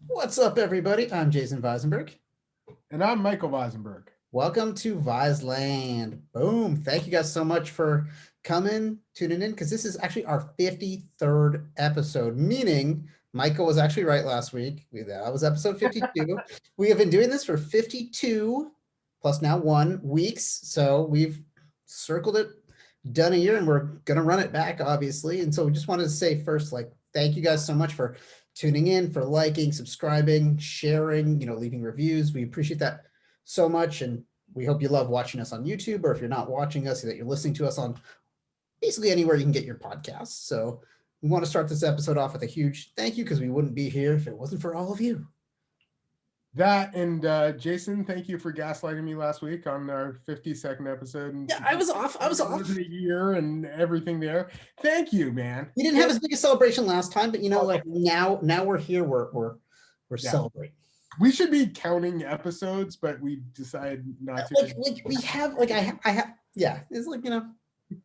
What's up, everybody? I'm Jason Visenberg. And I'm Michael Visenberg. Welcome to Viseland. Boom. Thank you guys so much for tuning in, because this is actually our 53rd episode, meaning Michael was actually right last week. That was episode 52. We have been doing this for 52 plus now 1 weeks. So we've circled it, done a year, and we're going to run it back, obviously. And so we just wanted to say first, thank you guys so much for tuning in, for liking, subscribing, sharing, leaving reviews. We appreciate that so much. And we hope you love watching us on YouTube, or if you're not watching us, that you're listening to us on basically anywhere you can get your podcasts. So we want to start this episode off with a huge thank you, because we wouldn't be here if it wasn't for all of you. That and Jason, thank you for gaslighting me last week on our 52nd episode. And Yeah, I was off. It was a year and everything there. Thank you, man. We didn't have as big a celebration last time, but now we're here. We're celebrating. We should be counting episodes, but we decided not to. It's at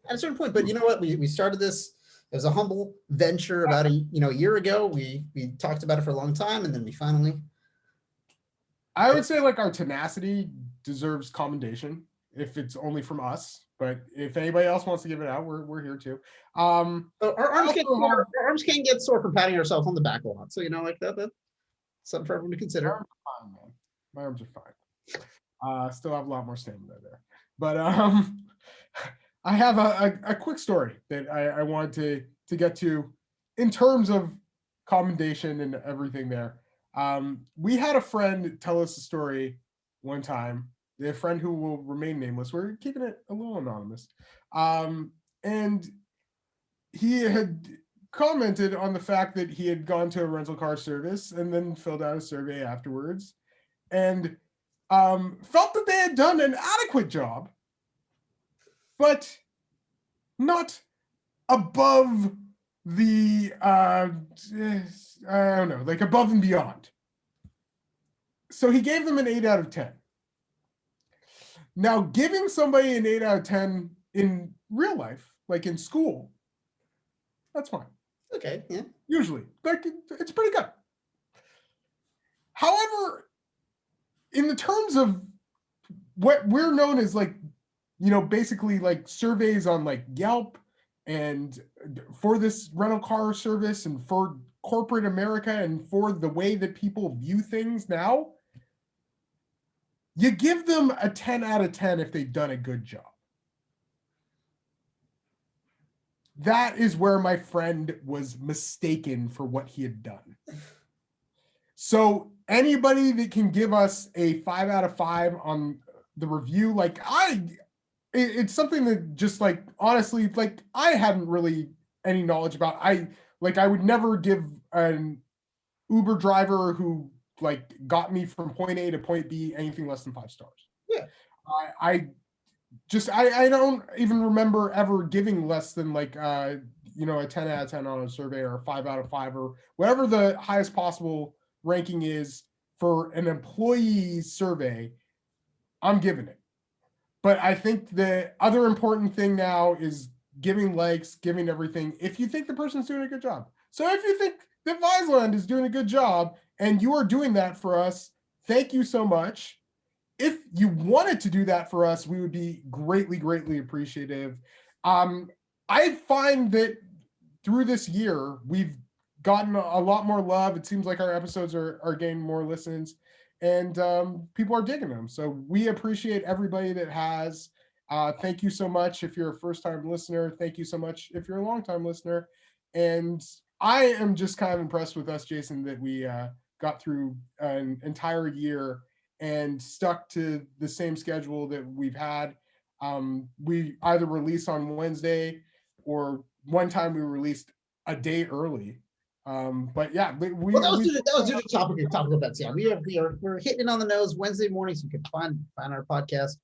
a certain point. But you know what? We started this. It was a humble venture about a year ago. We talked about it for a long time, and then we finally. I would say our tenacity deserves commendation if it's only from us. But if anybody else wants to give it out, we're here too. Our arms can't get sore from patting ourselves on the back a lot. So that's something for everyone to consider. My arms are fine. Still have a lot more stamina there. But I have a quick story that I wanted to get to in terms of commendation and everything there. We had a friend tell us a story one time, a friend who will remain nameless. We're keeping it a little anonymous. And he had commented on the fact that he had gone to a rental car service and then filled out a survey afterwards and felt that they had done an adequate job, but not above the I don't know, above and beyond. So he gave them an 8 out of 10. Now, giving somebody an 8 out of 10 in real life, like in school, that's fine. Okay, yeah. Usually, it's pretty good. However, in the terms of what we're known as, basically surveys on Yelp and for this rental car service and for corporate America and for the way that people view things now, you give them a 10 out of 10 if they've done a good job. That is where my friend was mistaken for what he had done. So anybody that can give us a 5 out of 5 on the review, it's something that just honestly, I hadn't really any knowledge about. I would never give an Uber driver who got me from point A to point B anything less than 5 stars. Yeah. I don't even remember ever giving less than a 10 out of 10 on a survey, or a 5 out of 5, or whatever the highest possible ranking is for an employee survey. I'm giving it. But I think the other important thing now is giving likes, giving everything, if you think the person's doing a good job. So if you think that Viseland is doing a good job and you are doing that for us, thank you so much. If you wanted to do that for us, we would be greatly, greatly appreciative. I find that through this year, we've gotten a lot more love. It seems like our episodes are getting more listens, and people are digging them. So we appreciate everybody that has. Thank you so much if you're a first-time listener. Thank you so much if you're a long-time listener. And I am just kind of impressed with us, Jason, that we got through an entire year and stuck to the same schedule that we've had. We either release on Wednesday, or one time we released a day early. But yeah, that was due to topical events. Yeah, we're hitting it on the nose Wednesday mornings. You can find our podcast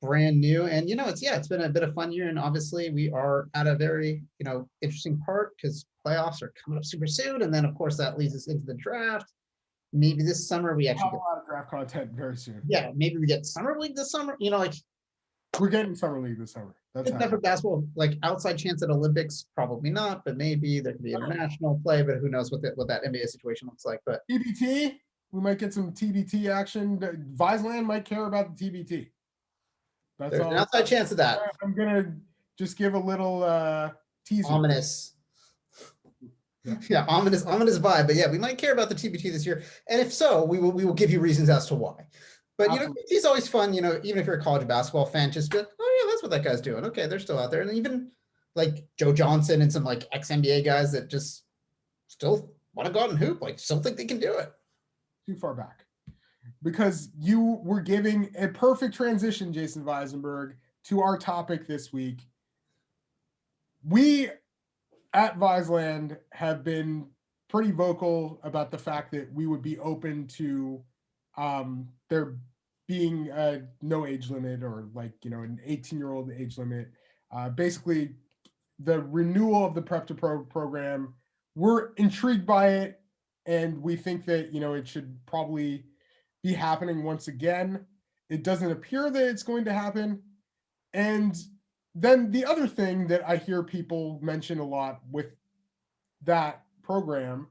brand new, and it's been a bit of fun year, and obviously we are at a very interesting part because playoffs are coming up super soon, and then of course that leads us into the draft. Maybe this summer we actually have a lot of draft content very soon. Yeah, maybe we get summer league this summer. We're getting summer league this summer. That's Good enough for happening. basketball, like outside chance at Olympics, probably not, but maybe there could be international play, but who knows what that NBA situation looks like. But TBT, we might get some TBT action. Viseland might care about the TBT. That's there's an all. outside chance of that. I'm gonna just give a little teaser. Ominous. Yeah. Yeah, ominous vibe. But yeah, we might care about the TBT this year. And if so, we will give you reasons as to why. But Absolutely. it's always fun, even if you're a college basketball fan, just be like, oh yeah, that's what that guy's doing. Okay, they're still out there. And even like Joe Johnson and some like ex-NBA guys that just still want to go out and hoop, like still think they can do it. Too far back. Because you were giving a perfect transition, Jason Visenberg, to our topic this week. We at Viseland have been pretty vocal about the fact that we would be open to there being no age limit, or like, an 18-year-old age limit. Basically, the renewal of the Prep to Pro program, we're intrigued by it, and we think that, it should probably be happening once again. It doesn't appear that it's going to happen. And then the other thing that I hear people mention a lot with that program,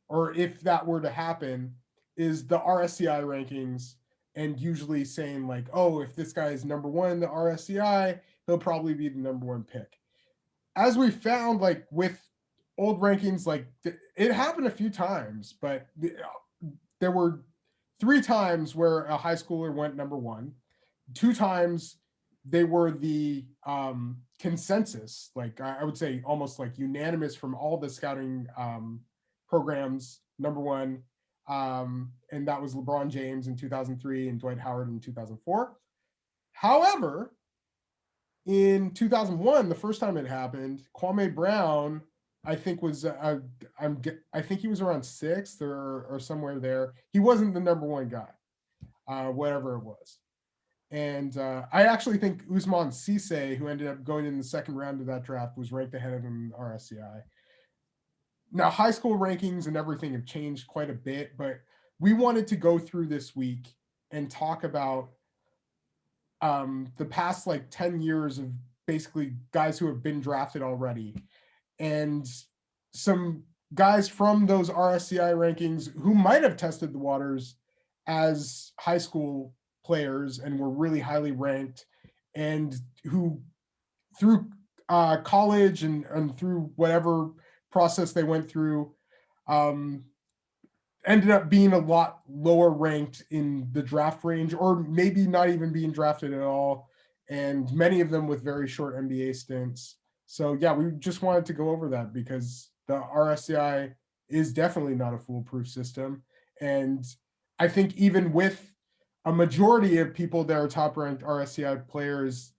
or if that were to happen, is the RSCI rankings, and usually saying like, oh, if this guy is number one in the RSCI, he'll probably be the number one pick. As we found, like with old rankings, like it happened a few times, but there were 3 times where a high schooler went number one. 2 times they were the consensus, like I would say almost like unanimous from all the scouting programs, number one. And that was LeBron James in 2003 and Dwight Howard in 2004. However, in 2001, the first time it happened, Kwame Brown, I think was I think he was around 6th or somewhere there. He wasn't the number one guy, whatever it was. And I actually think Usman Cisse, who ended up going in the second round of that draft, was ranked ahead of him in RSCI. Now, high school rankings and everything have changed quite a bit, but we wanted to go through this week and talk about the past like 10 years of basically guys who have been drafted already, and some guys from those RSCI rankings who might have tested the waters as high school players and were really highly ranked, and who through college and through whatever process they went through ended up being a lot lower ranked in the draft range, or maybe not even being drafted at all, and many of them with very short NBA stints. So yeah, we just wanted to go over that because the RSCI is definitely not a foolproof system. And I think even with a majority of people that are top ranked RSCI players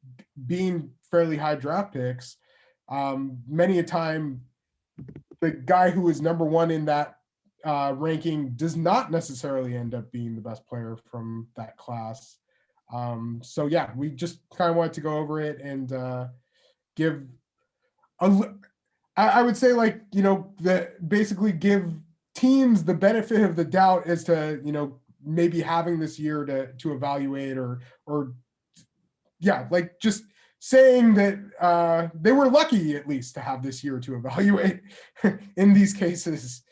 being fairly high draft picks, many a time the guy who is number one in that ranking does not necessarily end up being the best player from that class. So yeah, we just kind of wanted to go over it and give I would say, like, basically give teams the benefit of the doubt as to, maybe having this year to evaluate, or yeah, like just saying that they were lucky at least to have this year to evaluate in these cases.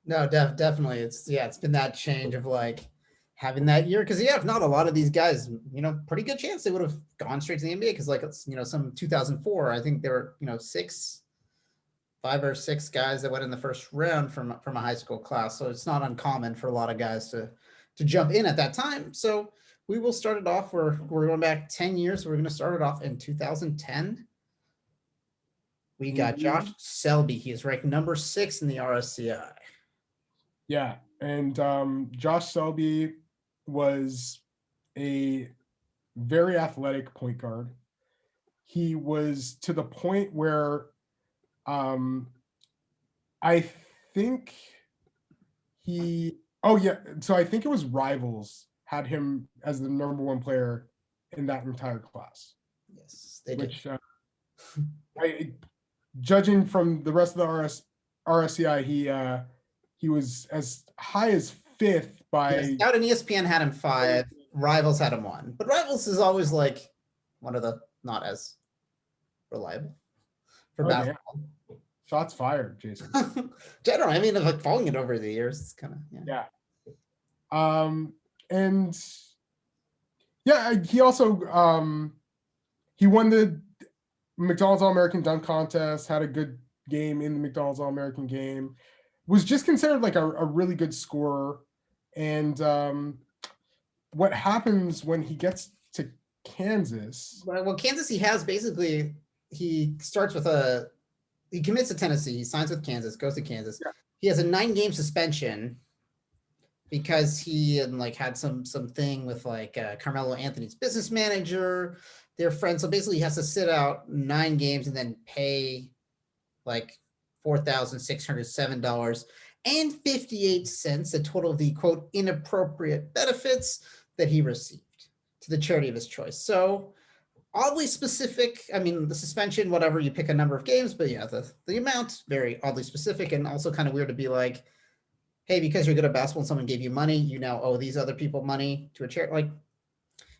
No, definitely. It's been that change of like having that year. Cause if not, a lot of these guys, pretty good chance they would have gone straight to the NBA. Cause like, it's, some 2004, I think there were, 5 or 6 guys that went in the first round from a high school class. So it's not uncommon for a lot of guys to jump in at that time. So we will start it off. We're going back 10 years. So we're going to start it off in 2010. We got Josh Selby. He is ranked number 6 in the RSCI. Yeah, and Josh Selby was a very athletic point guard. He was to the point where I think so I think it was Rivals had him as the number 1 player in that entire class. Yes, they did. Which, judging from the rest of the RSCI, he was as high as 5th by. Scout and ESPN had him 5. Rivals had him 1, but Rivals is always like one of the not as reliable for Oh, damn. basketball. Shots fired, Jason. Generally, I mean, like following it over the years, it's kind of Yeah. And yeah, he also he won the McDonald's All-American dunk contest, had a good game in the McDonald's All-American game, was just considered like a really good scorer. And what happens when he gets to Kansas? well, Kansas, he starts with he commits to Tennessee, he signs with Kansas, goes to Kansas. Yeah. He has a 9-game suspension because he like had some thing with like Carmelo Anthony's business manager. They're friends, so basically he has to sit out 9 games and then pay like $4,607.58, the total of the quote inappropriate benefits that he received to the charity of his choice. So oddly specific. I mean, the suspension, whatever, you pick a number of games, but yeah, the amount very oddly specific, and also kind of weird to be like, hey, because you're good at basketball and someone gave you money, you now owe these other people money to a charity. Like,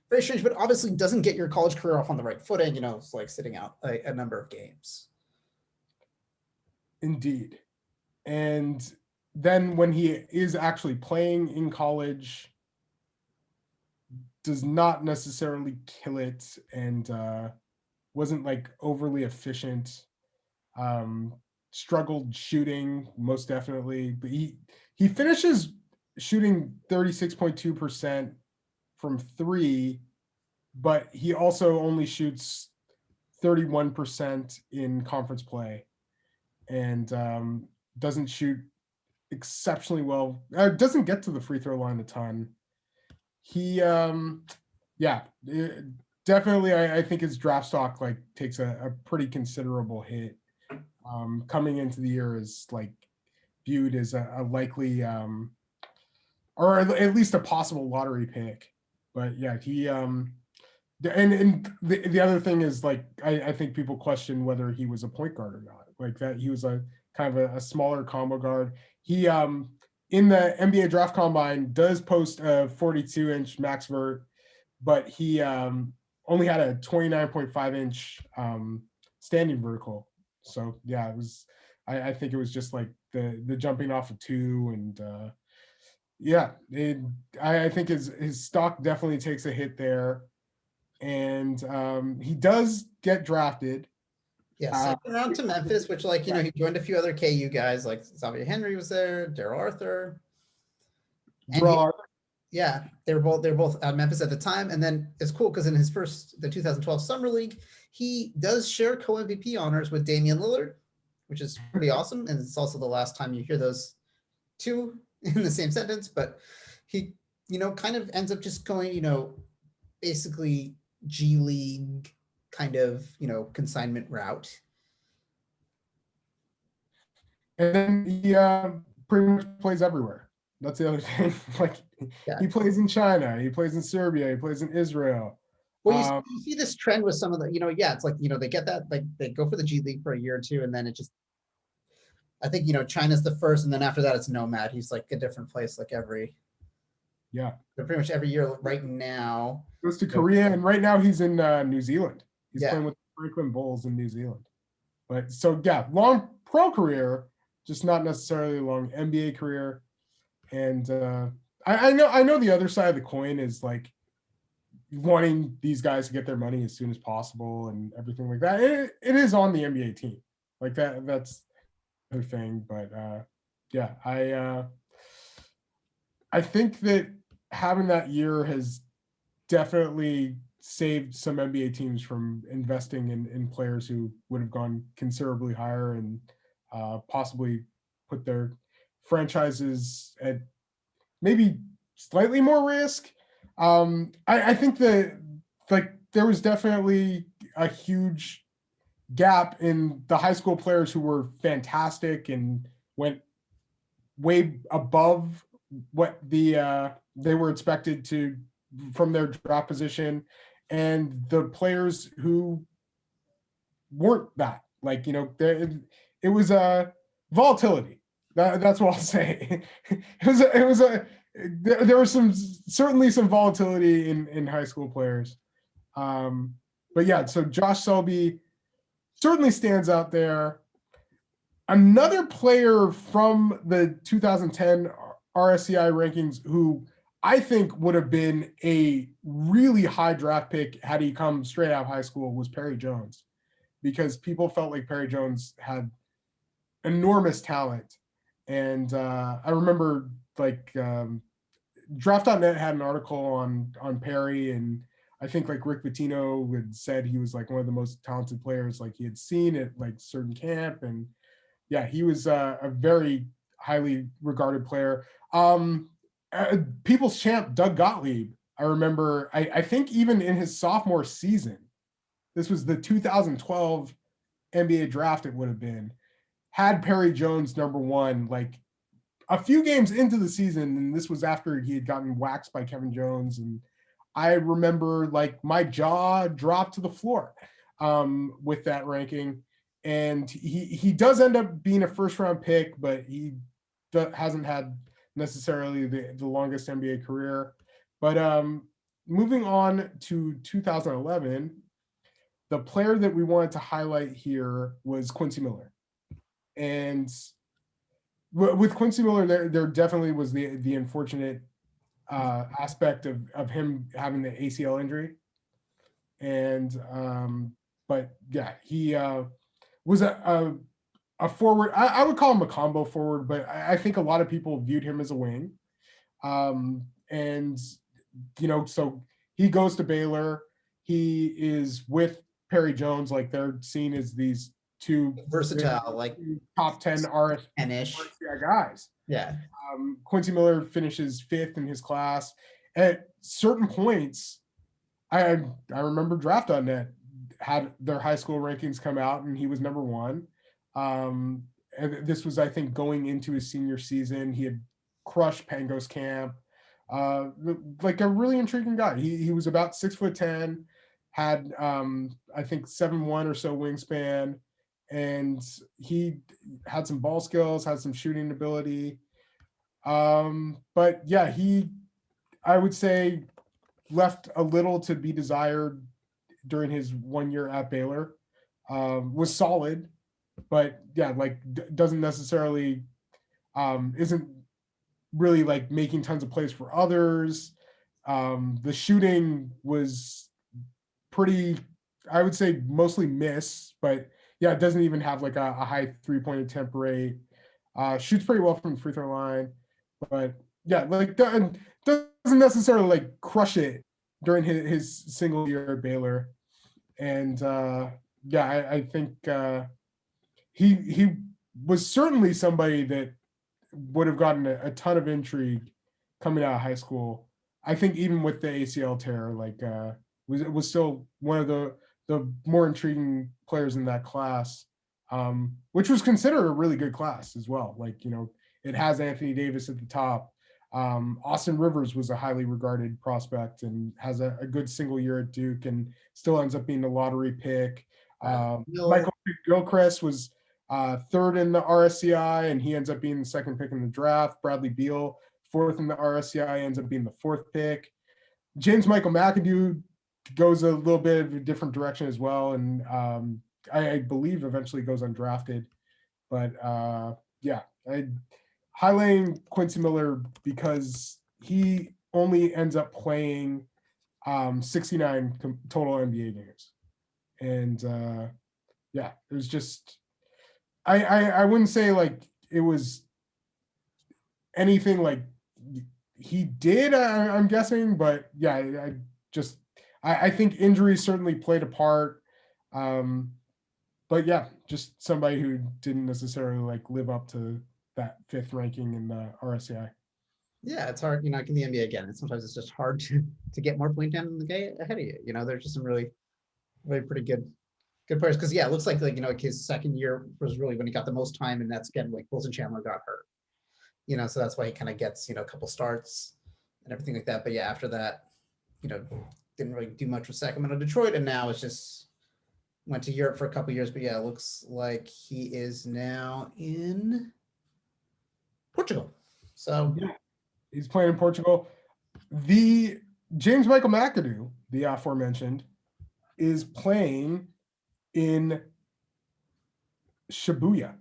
very strange, but obviously doesn't get your college career off on the right footing. It's like sitting out a number of games. Indeed. And then when he is actually playing in college, does not necessarily kill it, and wasn't like overly efficient. Struggled shooting, most definitely, but he finishes shooting 36.2% from 3, but he also only shoots 31% in conference play, and doesn't shoot exceptionally well. Doesn't get to the free throw line a ton. He definitely, I think his draft stock like takes a pretty considerable hit. Coming into the year is like viewed as a likely or at least a possible lottery pick. But yeah, he and the other thing is like I think people question whether he was a point guard or not. Like that he was a kind of a smaller combo guard. He in the NBA draft combine does post a 42-inch max vert, but he only had a 29.5-inch standing vertical. So yeah, it was. I think it was just like the jumping off of 2, and I think his stock definitely takes a hit there, and he does get drafted. Yeah, second round to Memphis, which like he joined a few other KU guys, like Xavier Henry was there, Daryl Arthur. Yeah, they were both at Memphis at the time, and then it's cool because in the 2012 Summer League, he does share co-MVP honors with Damian Lillard, which is pretty awesome, and it's also the last time you hear those two in the same sentence. But he, kind of ends up just going, basically G League kind of, consignment route. And then he pretty much plays everywhere. That's the other thing. Like he plays in China, he plays in Serbia, he plays in Israel. Well, you see this trend with some of the, it's like, they get that, like they go for the G League for a year or two, and then it just, I think, China's the first, and then after that it's Nomad. He's like a different place, like pretty much every year right now. Goes to Korea, and right now he's in New Zealand. He's playing with the Franklin Bulls in New Zealand. But so yeah, long pro career, just not necessarily a long NBA career. And I know the other side of the coin is like wanting these guys to get their money as soon as possible and everything like that. It is on the NBA team, like that's the thing. But I think that having that year has definitely saved some NBA teams from investing in players who would have gone considerably higher and possibly put their franchises at maybe slightly more risk. I think that like there was definitely a huge gap in the high school players who were fantastic and went way above what they were expected to from their draft position, and the players who weren't that. Like, it was a volatility. That's what I'll say. There was certainly some volatility in high school players. But yeah, so Josh Selby certainly stands out there. Another player from the 2010 RSCI rankings who I think would have been a really high draft pick had he come straight out of high school was Perry Jones, because people felt like Perry Jones had enormous talent. And I remember like Draft.net had an article on Perry, and I think like Rick Pitino had said he was like one of the most talented players like he had seen at like certain camp. And yeah, he was a very highly regarded player. People's champ Doug Gottlieb, I remember, I think even in his sophomore season, this was the 2012 NBA draft, it would have been, had Perry Jones number one, like a few games into the season. And this was after he had gotten waxed by Kevin Jones. And I remember like my jaw dropped to the floor with that ranking. And he does end up being a first round pick, but he hasn't had necessarily the longest NBA career. But moving on to 2011, the player that we wanted to highlight here was Quincy Miller. And with Quincy Miller, there definitely was the unfortunate aspect of him having the ACL injury. And but yeah, he was a forward. I would call him a combo forward, but I think a lot of people viewed him as a wing. And so he goes to Baylor. He is with Perry Jones, like they're seen as these two versatile, like top 10 10-ish guys. Yeah. Quincy Miller finishes fifth in his class. At certain points, I remember Draft.net had their high school rankings come out, and he was number one. And this was, I think, going into his senior season. He had crushed Pangos camp. Like a really intriguing guy. He was about 6'10", had I think 7'1" or so wingspan, and he had some ball skills, had some shooting ability. But yeah, I would say, left a little to be desired during his 1 year at Baylor. Was solid, but yeah, like doesn't necessarily isn't really like making tons of plays for others. The shooting was pretty, I would say, mostly miss, but yeah, it doesn't even have like a high 3-point attempt rate. Shoots pretty well from the free throw line, but yeah, like doesn't necessarily like crush it during his single year at Baylor. And yeah, I think he was certainly somebody that would have gotten a ton of intrigue coming out of high school. I think even with the ACL tear, like was still one of the more intriguing players in that class, which was considered a really good class as well. Like, it has Anthony Davis at the top. Austin Rivers was a highly regarded prospect and has a good single year at Duke and still ends up being a lottery pick. Michael Gilchrist was third in the RSCI, and he ends up being the second pick in the draft. Bradley Beal, fourth in the RSCI, ends up being the fourth pick. James Michael McAdoo goes a little bit of a different direction as well, and I believe eventually goes undrafted. But yeah, highlighting Quincy Miller because he only ends up playing 69 total NBA games. And yeah, it was just, I wouldn't say like it was anything like he did, I'm guessing, but yeah, I think injuries certainly played a part. But yeah, just somebody who didn't necessarily like live up to that fifth ranking in the RSCI. Yeah, it's hard, in the NBA again. And sometimes it's just hard to get more point down in the game ahead of you. There's just some really, really pretty good players. Because yeah, it looks like his second year was really when he got the most time, and that's again like Wilson Chandler got hurt. So that's why he kind of gets a couple starts and everything like that. But yeah, after that, didn't really do much with Sacramento, Detroit, and now it's just went to Europe for a couple years. But yeah, it looks like he is now in Portugal. So yeah, he's playing in Portugal. The James Michael McAdoo, the aforementioned, is playing in Shibuya.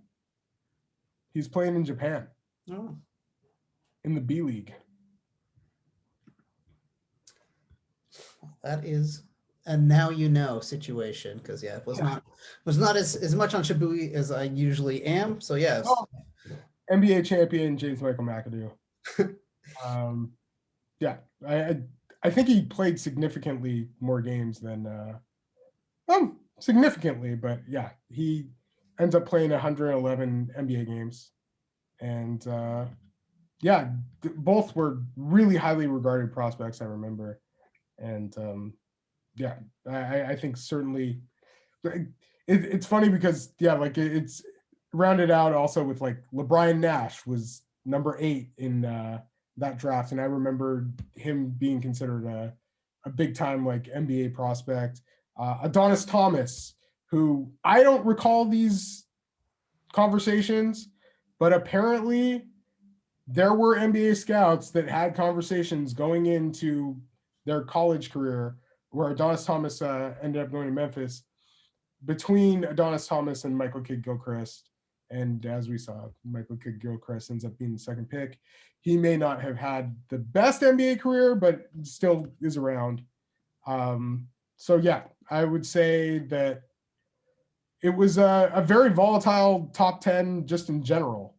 He's playing in Japan. Oh. In the B League. That is a now you know situation, because it was not as much on Shibuya as I usually am. So yes. Oh, NBA champion James Michael McAdoo. I think he played significantly more games than significantly, but yeah, he ends up playing 111 NBA games, and both were really highly regarded prospects. I remember, and I think certainly it's funny because it's rounded out also with like LeBron Nash was number 8 in that draft, and I remember him being considered a big time like NBA prospect. Adonis Thomas, who I don't recall these conversations, but apparently there were NBA scouts that had conversations going into their college career where Adonis Thomas ended up going to Memphis, between Adonis Thomas and Michael Kidd-Gilchrist. And as we saw, Michael Kidd-Gilchrist ends up being the second pick. He may not have had the best NBA career, but still is around. So yeah, I would say that it was a very volatile top 10 just in general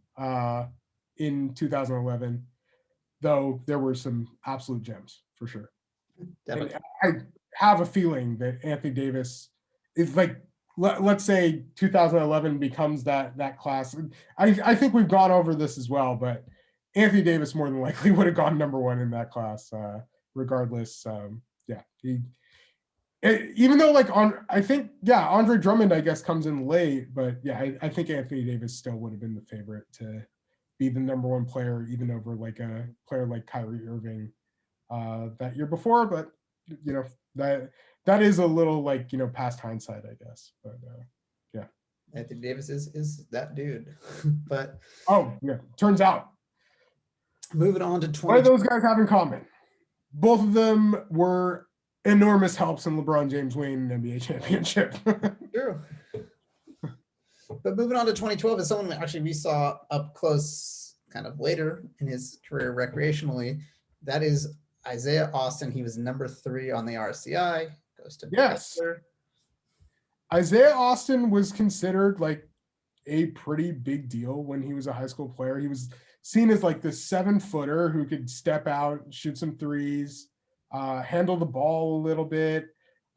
in 2011, though there were some absolute gems for sure. And I have a feeling that Anthony Davis is like, let's say 2011 becomes that class. I think we've gone over this as well, but Anthony Davis more than likely would have gone number 1 in that class, regardless. Even though I think Andre Drummond I guess comes in late, but I think Anthony Davis still would have been the favorite to be the number 1 player, even over like a player like Kyrie Irving that year before. But that is a little past hindsight, I guess. But Anthony Davis is that dude. But turns out. Moving on to 20. What do those guys have in common? Both of them were enormous helps in LeBron James winning an NBA championship. True. But moving on to 2012 is someone we saw up close kind of later in his career recreationally. That is Isaiah Austin. He was number 3 on the RCI. Goes to Baylor. Isaiah Austin was considered like a pretty big deal when he was a high school player. He was seen as like the 7-footer who could step out, shoot some threes, handle the ball a little bit,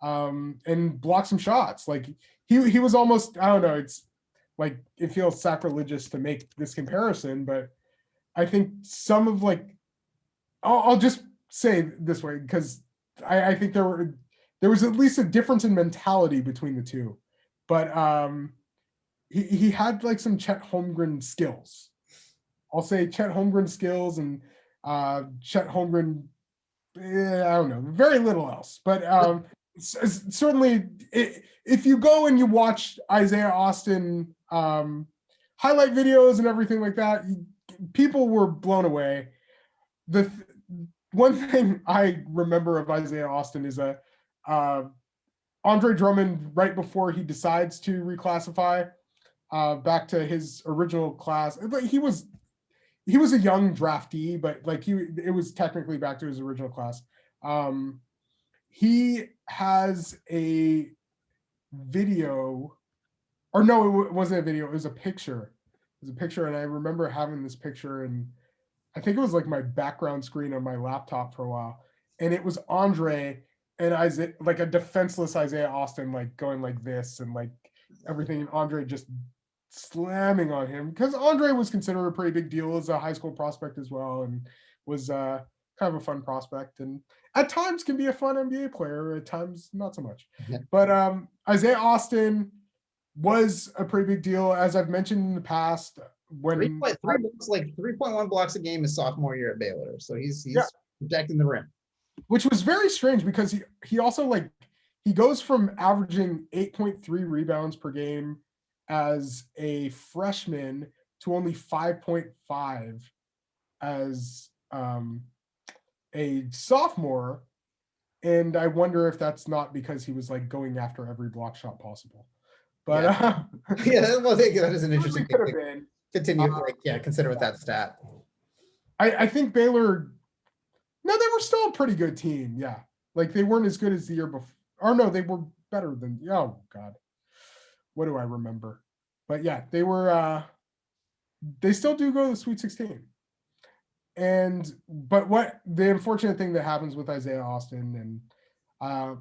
and block some shots. Like he was almost, I don't know, it's like it feels sacrilegious to make this comparison, but I think some of I'll just say this way, because I think there was at least a difference in mentality between the two, but he had like some Chet Holmgren skills. I'll say Chet Holmgren skills and Chet Holmgren, I don't know, very little else. But certainly, if you go and you watch Isaiah Austin highlight videos and everything like that, people were blown away. The one thing I remember of Isaiah Austin is Andre Drummond, right before he decides to reclassify back to his original class. He was a young draftee, but it was technically back to his original class. He has a video, or no, it wasn't a video. It was a picture. It was a picture, and I remember having this picture, and I think it was like my background screen on my laptop for a while, and it was Andre and Isaiah, like a defenseless Isaiah Austin, like going like this and like everything, and Andre just slamming on him, because Andre was considered a pretty big deal as a high school prospect as well, and was kind of a fun prospect, and at times can be a fun NBA player, at times not so much. Yeah. But Isaiah Austin was a pretty big deal, as I've mentioned in the past. When 3.1 blocks a game his sophomore year at Baylor, so he's protecting the rim, which was very strange because he also he goes from averaging 8.3 rebounds per game as a freshman to only 5.5 as a sophomore, And I wonder if that's not because he was like going after every block shot possible. But Yeah, well, that is an interesting thing could have to been. continue. Consider with that stat. I think Baylor, no, they were still a pretty good team. Yeah. Like they weren't as good as the year before. Or no, they were better than, oh God. What do I remember? But yeah, they were, they still do go to the Sweet 16. But what the unfortunate thing that happens with Isaiah Austin and I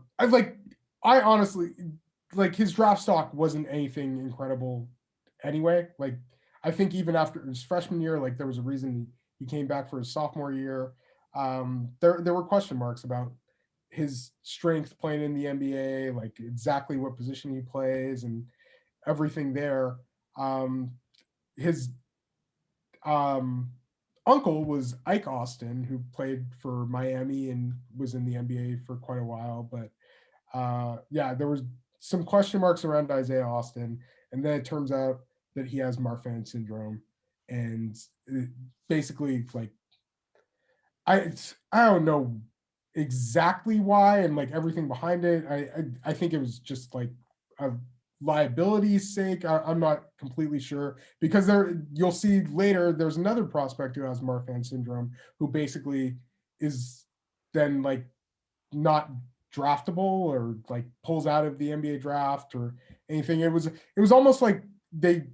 honestly, like his draft stock wasn't anything incredible anyway. Like I think even after his freshman year, like there was a reason he came back for his sophomore year. There were question marks about his strength playing in the NBA, like exactly what position he plays and everything there. His uncle was Ike Austin, who played for Miami and was in the NBA for quite a while. But there was some question marks around Isaiah Austin, and then it turns out that he has Marfan syndrome, and basically, like, I don't know exactly why and like everything behind it. I think it was just like a liability's sake. I'm not completely sure because you'll see later there's another prospect who has Marfan syndrome who basically is then like not draftable or like pulls out of the NBA draft or anything. It was almost like they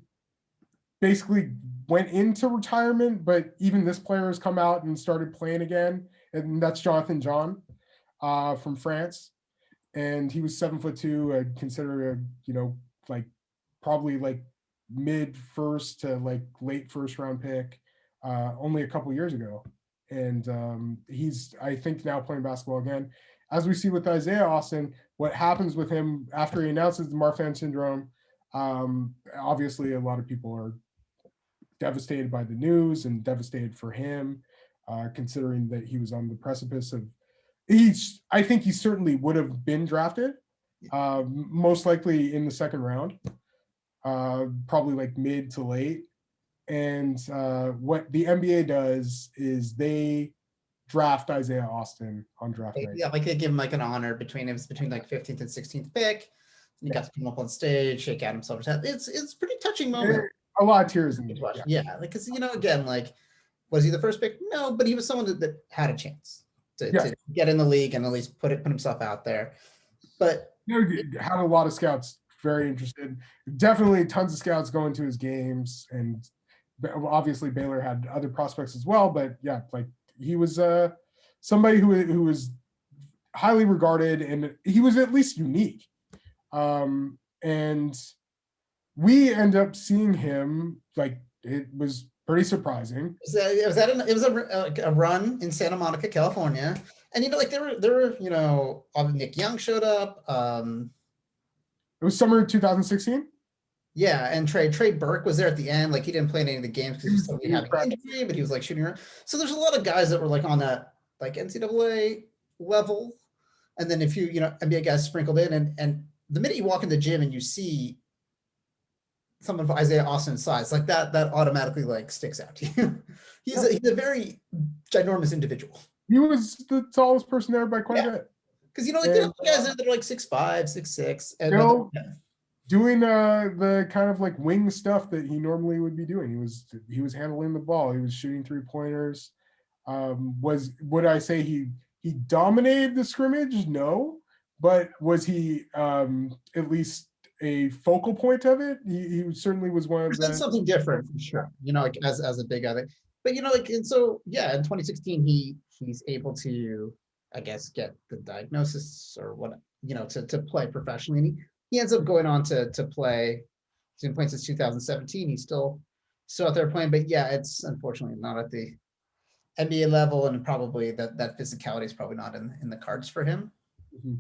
basically went into retirement, but even this player has come out and started playing again, and that's Jonathan John from France. And he was 7'2", considered like probably like mid first to like late first round pick only a couple years ago. And he's, I think, now playing basketball again. As we see with Isaiah Austin, what happens with him after he announces the Marfan syndrome, obviously a lot of people are devastated by the news and devastated for him, considering that he was on the precipice of, I think he certainly would have been drafted, most likely in the second round, probably like mid to late. And what the NBA does is they draft Isaiah Austin on draft night. Yeah, like they give him like an honor between like 15th and 16th pick. And he got to come up on stage, shake out himself. It's a pretty touching moment. A lot of tears in the yeah, because again, like, was he the first pick? No, but he was someone that had a chance to get in the league and at least put himself out there. But had a lot of scouts very interested. Definitely tons of scouts going to his games, and obviously Baylor had other prospects as well. But yeah, like he was somebody who was highly regarded, and he was at least unique. And we end up seeing him, like, it was pretty surprising. It was a run in Santa Monica, California, and like there were Nick Young showed up. It was summer 2016. Yeah, and Trey Burke was there at the end. Like he didn't play in any of the games because he had an injury, but he was like shooting around. So there's a lot of guys that were like on that like NCAA level, and then if NBA guys sprinkled in, and the minute you walk in the gym and you see someone of Isaiah Austin's size, like that automatically like sticks out to you. He's a very ginormous individual. He was the tallest person there by quite a bit. Because there are guys that are like 6'5", 6'6", and doing the kind of like wing stuff that he normally would be doing. He was handling the ball. He was shooting 3-pointers. Would I say he dominated the scrimmage? No, but was he at least a focal point of it? He certainly was one of the something different for sure. Like as a big guy. But and so in 2016 he's able to, I guess, get the diagnosis or what to play professionally. And he ends up going on to play. He's been playing since 2017. He's still out there playing, but it's unfortunately not at the NBA level, and probably that physicality is probably not in the cards for him. Mm-hmm.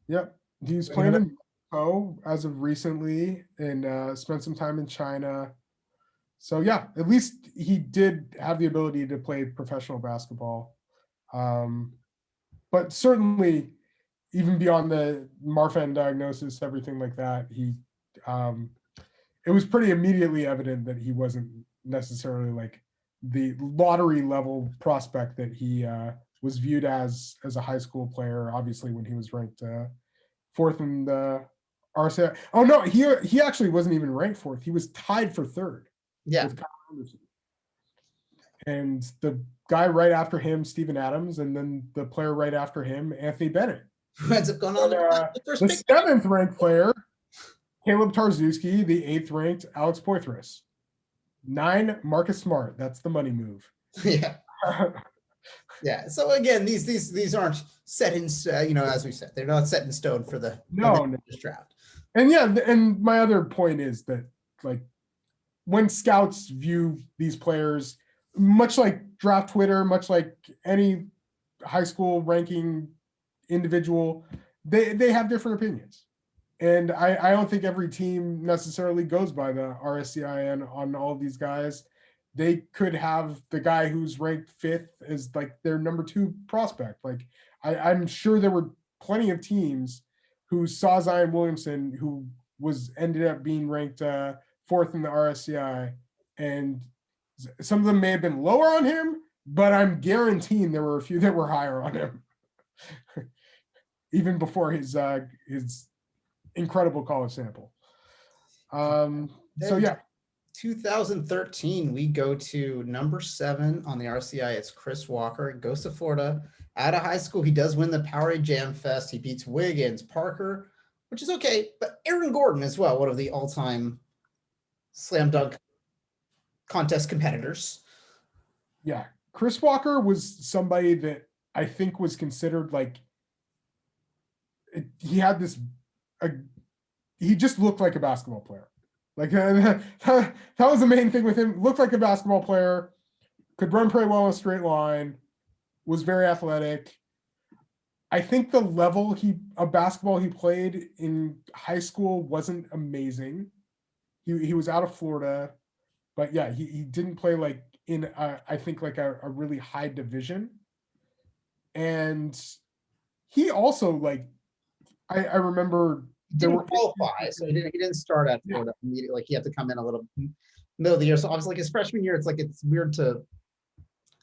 Yep, he was playing in Mexico as of recently, and spent some time in China. So yeah, at least he did have the ability to play professional basketball. But certainly, even beyond the Marfan diagnosis, everything like that, it was pretty immediately evident that he wasn't necessarily like the lottery level prospect that he was viewed as a high school player. Obviously, when he was ranked fourth in the RCI. Oh no, he actually wasn't even ranked fourth. He was tied for third Yeah. with Kyle Anderson. And the guy right after him, Steven Adams, and then the player right after him, Anthony Bennett. Who ends up going on the seventh ranked player, Caleb Tarczewski, the eighth ranked Alex Poitras. 9, Marcus Smart. That's the money move. Yeah. Yeah. So again, these aren't set in, as we said, they're not set in stone for the draft. And yeah, and my other point is that like when scouts view these players, much like draft Twitter, much like any high school ranking individual, they have different opinions. And I don't think every team necessarily goes by the RSCIN on all of these guys. They could have the guy who's ranked fifth as like their number 2 prospect. Like I'm sure there were plenty of teams who saw Zion Williamson, who ended up being ranked fourth in the RSCI, and some of them may have been lower on him, but I'm guaranteeing there were a few that were higher on him, even before his incredible college sample. So yeah. 2013, we go to number 7 on the RCI. It's Chris Walker. He goes to Florida. Out of high school, he does win the Powerade Jam Fest. He beats Wiggins, Parker, which is okay, but Aaron Gordon as well, one of the all-time slam dunk contest competitors. Yeah, Chris Walker was somebody that I think was considered like he had this. He just looked like a basketball player. Like that was the main thing with him. Looked like a basketball player, could run pretty well in a straight line, was very athletic. I think the level of basketball he played in high school wasn't amazing. He was out of Florida, but yeah, he didn't play like in I think like a really high division. And he also like I remember there were qualify, so he didn't start at Florida immediately. Like he had to come in a little middle of the year. So obviously, like his freshman year, it's weird to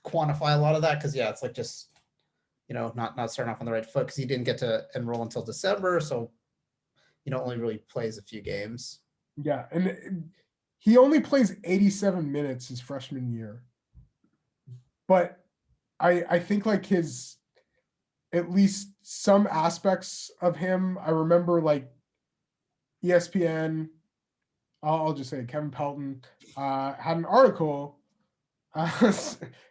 quantify a lot of that because it's like just not starting off on the right foot because he didn't get to enroll until December, so only really plays a few games. Yeah, and he only plays 87 minutes his freshman year, but I think like his at least some aspects of him, I remember like ESPN, I'll just say Kevin Pelton had an article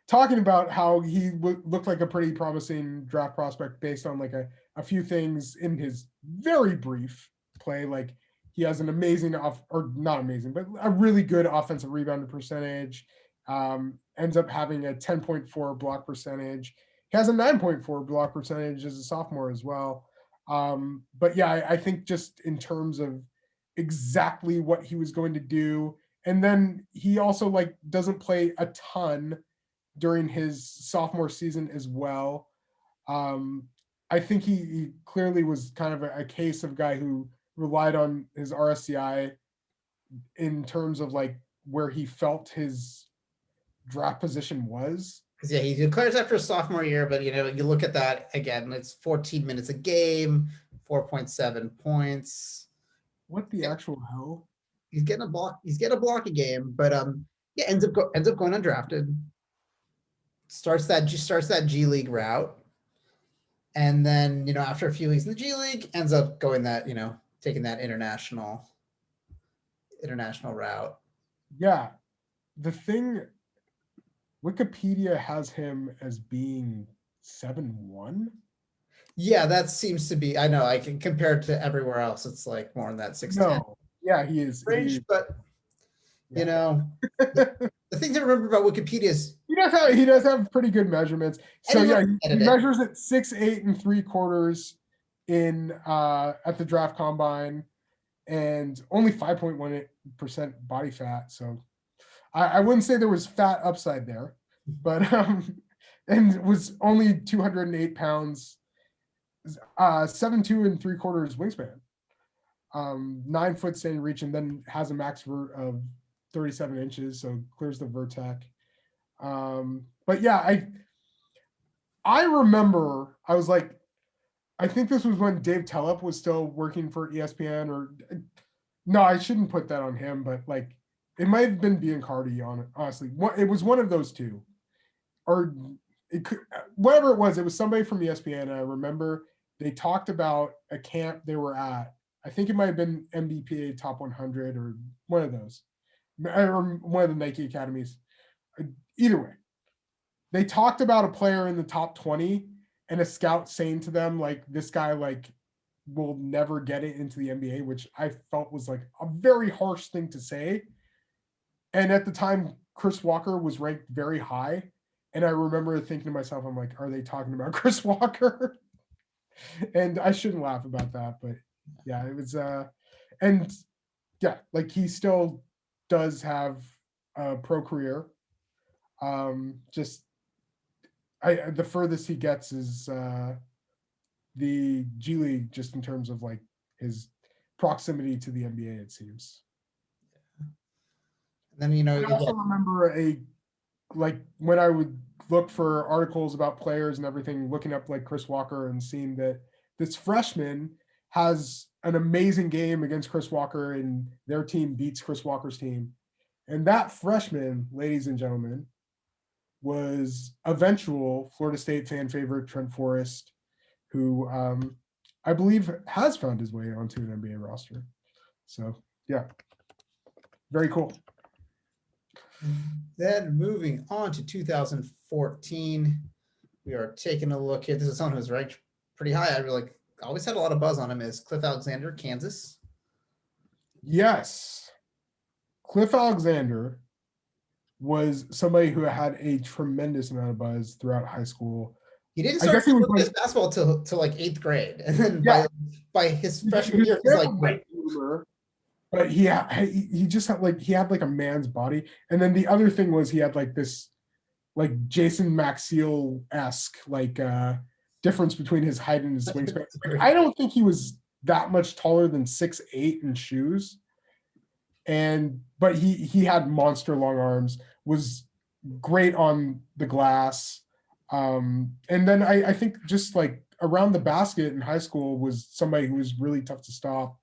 talking about how he looked like a pretty promising draft prospect based on like a few things in his very brief play. Like he has an amazing or not amazing, but a really good offensive rebounding percentage. Ends up having a 10.4 block percentage. He has a 9.4 block percentage as a sophomore as well. But yeah, I think just in terms of exactly what he was going to do. And then he also like doesn't play a ton during his sophomore season as well. I think he clearly was kind of a case of guy who relied on his RSCI in terms of like where he felt his draft position was. Because he declares after his sophomore year, but you look at that again, it's 14 minutes a game, 4.7 points. What the actual hell? He's getting a block a game, but ends up going undrafted. Starts that G League route. And then, after a few weeks in the G League, ends up going that, taking that international route. Yeah. The thing, Wikipedia has him as being 7'1". Yeah, that seems to be, I know, I can compare it to everywhere else. It's like more in that 6'10". No. Yeah, he is. Range, but the thing to remember about Wikipedia is he does have pretty good measurements. So yeah, he measures at 6'8" and 3/4 in at the draft combine, and only 5.18% body fat. So I wouldn't say there was fat upside there, but and was only 208 pounds, 7'2" and 3/4 wingspan. 9 foot standing reach, and then has a max vert of 37 inches, so clears the vertec. But yeah, I remember I was like, I think this was when Dave Tellep was still working for ESPN, or no, I shouldn't put that on him, but like it might have been Biancardi on it, honestly. It was one of those two. Or it could, whatever it was somebody from ESPN. I remember they talked about a camp they were at. I think it might have been MBPA Top 100 or one of those, or one of the Nike academies. Either way, they talked about a player in the top 20 and a scout saying to them, like, this guy, like, will never get it into the NBA, which I felt was like a very harsh thing to say. And at the time, Chris Walker was ranked very high. And I remember thinking to myself, I'm like, are they talking about Chris Walker? And I shouldn't laugh about that, but yeah, it was and yeah, like he still does have a pro career. Just the furthest he gets is the G League, just in terms of like his proximity to the NBA, it seems. And then I also remember like when I would look for articles about players and everything, looking up like Chris Walker and seeing that this freshman has an amazing game against Chris Walker and their team beats Chris Walker's team. And that freshman, ladies and gentlemen, was eventual Florida State fan favorite Trent Forrest, who I believe has found his way onto an NBA roster. So yeah, very cool. Then moving on to 2014, we are taking a look here. This is someone who's ranked pretty high. I really always had a lot of buzz on him. Is Cliff Alexander, Kansas? Yes, Cliff Alexander was somebody who had a tremendous amount of buzz throughout high school. He didn't start his basketball till like 8th grade, and then by his freshman year, he's like great. But he just had like a man's body. And then the other thing was he had like this like Jason Maxiell-esque like difference between his height and his wingspan. Like, I don't think he was that much taller than 6'8" in shoes. But he had monster long arms, was great on the glass. And then I think just like around the basket in high school was somebody who was really tough to stop.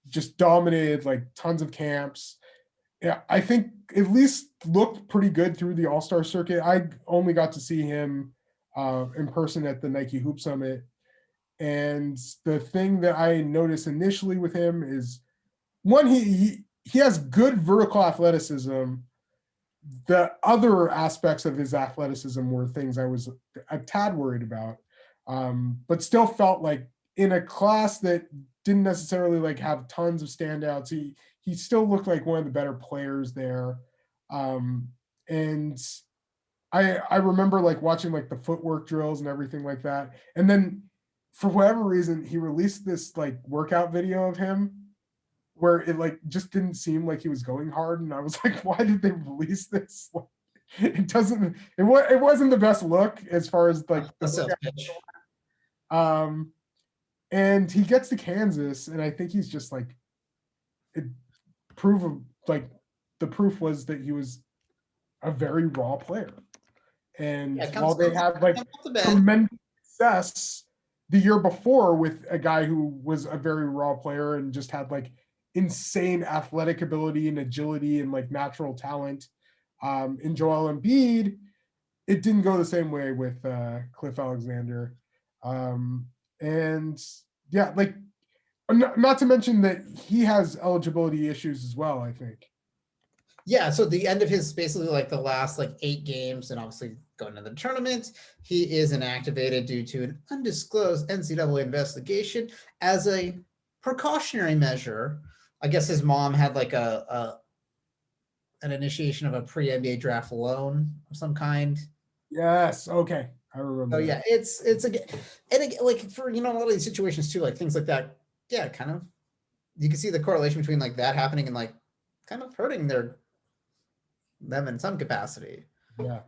Just dominated like tons of camps. Yeah, I think at least looked pretty good through the All-Star circuit. I only got to see him in person at the Nike Hoop Summit. And the thing that I noticed initially with him is, one, he has good vertical athleticism. The other aspects of his athleticism were things I was a tad worried about, but still felt like in a class that didn't necessarily like have tons of standouts, he still looked like one of the better players there. And I remember like watching like the footwork drills and everything like that. And then for whatever reason, he released this like workout video of him where it like just didn't seem like he was going hard. And I was like, why did they release this? Like, it wasn't the best look as far as like the pitch. And he gets to Kansas, and I think he's just like the proof was that he was a very raw player. And while they had like tremendous success the year before with a guy who was a very raw player and just had like insane athletic ability and agility and like natural talent in Joel Embiid, it didn't go the same way with Cliff Alexander. And yeah, like not to mention that he has eligibility issues as well, I think. Yeah, so the end of his basically like the last like 8 games, and obviously going to the tournament, he is inactivated due to an undisclosed NCAA investigation as a precautionary measure. I guess his mom had like an initiation of a pre-NBA draft loan of some kind. Yes. Okay. I remember. Oh yeah, it's like for a lot of these situations too, like things like that. Yeah, kind of. You can see the correlation between like that happening and like kind of hurting them in some capacity. Yeah.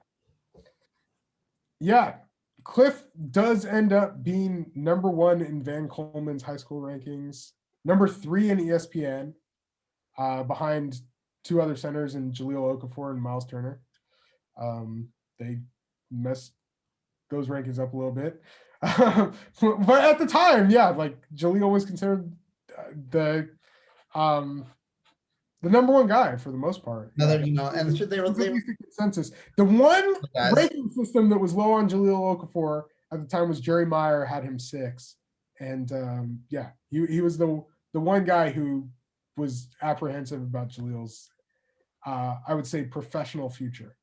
Yeah. Cliff does end up being number 1 in Van Coleman's high school rankings, number 3 in ESPN, behind 2 other centers in Jahlil Okafor and Miles Turner. They messed those rankings up a little bit. But at the time, yeah, like Jaleel was considered the number one guy for the most part. Another, Yeah. and they were At least a consensus. The one ranking system that was low on Jaleel Okafor at the time was Jerry Meyer, had him 6. And yeah, he was the one guy who was apprehensive about Jaleel's, I would say, professional future.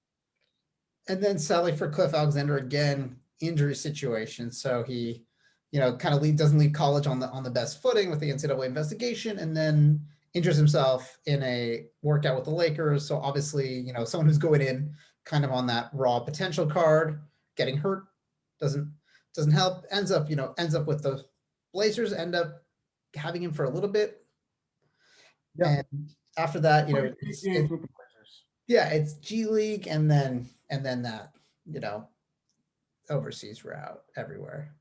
And then sadly for Cliff Alexander, again, injury situation. So he, kind of doesn't leave college on the best footing with the NCAA investigation, and then injures himself in a workout with the Lakers. So obviously, someone who's going in kind of on that raw potential card, getting hurt doesn't help. Ends up with the Blazers, end up having him for a little bit. Yeah. And after that, it's G League and then that, overseas route everywhere.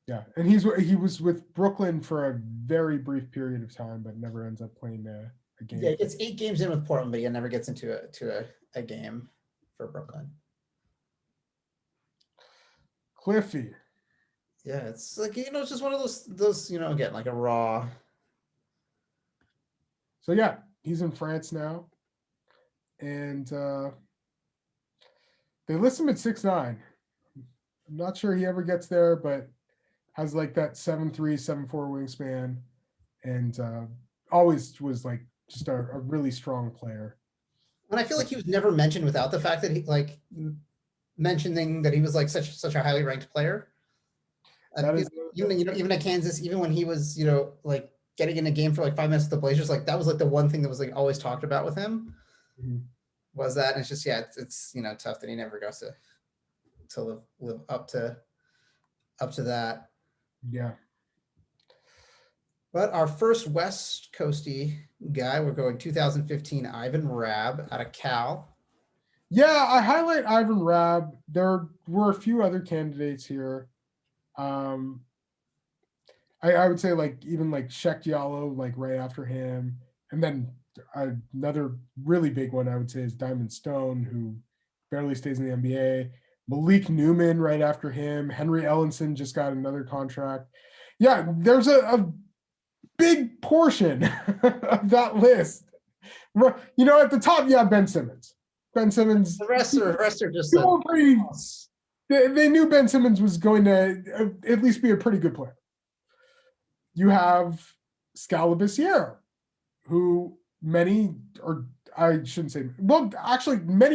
Yeah, and he was with Brooklyn for a very brief period of time, but never ends up playing a game. Yeah, he gets 8 games in with Portland, but he never gets into a game for Brooklyn. Cliffy. Yeah, it's like, it's just one of those, again, like a raw. So yeah, he's in France now. And they list him at 6'9". I'm not sure he ever gets there, but has like that 7'3", 7'4" wingspan, and always was like just a really strong player. And I feel like he was never mentioned without the fact that he like mentioning that he was like such a highly ranked player. Even at Kansas, even when he was like getting in a game for like 5 minutes with the Blazers, like that was like the one thing that was like always talked about with him. Mm-hmm. Was that, and it's just it's tough that he never goes to live up to that. Yeah. But our first West Coasty guy, we're going 2015 Ivan Rabb out of Cal. Yeah, I highlight Ivan Rabb. There were a few other candidates here. I would say like even like Sheck Diallo, like right after him, and then another really big one I would say is Diamond Stone, who barely stays in the NBA. Malik Newman right after him. Henry Ellenson just got another contract. Yeah, there's a big portion of that list. At the top, yeah, Ben Simmons. Ben Simmons. The rest are just they knew Ben Simmons was going to at least be a pretty good player. You have Scalabiciero, who many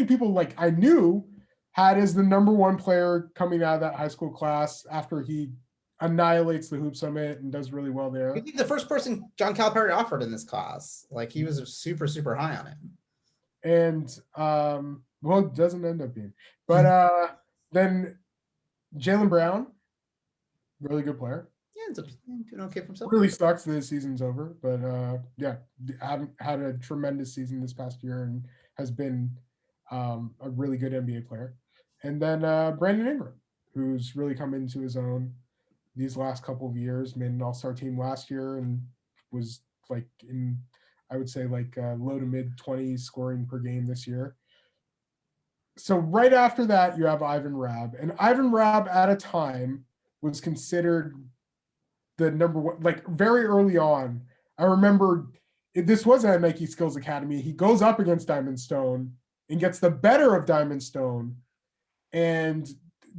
people like I knew had as the number one player coming out of that high school class after he annihilates the Hoop Summit and does really well there. The first person John Calipari offered in this class. Like he was super, super high on him. And it doesn't end up being. But then Jaylen Brown, really good player. Yeah, ends up doing okay for himself. Really sucks that his season's over, but haven't had a tremendous season this past year and has been a really good NBA player. And then Brandon Ingram, who's really come into his own these last couple of years, made an all-star team last year and was like in, I would say like low to mid 20s scoring per game this year. So right after that, you have Ivan Rabb, and Ivan Rabb at a time was considered the number one, like very early on. I remember this was at Nike Skills Academy. He goes up against Diamond Stone and gets the better of Diamond Stone. And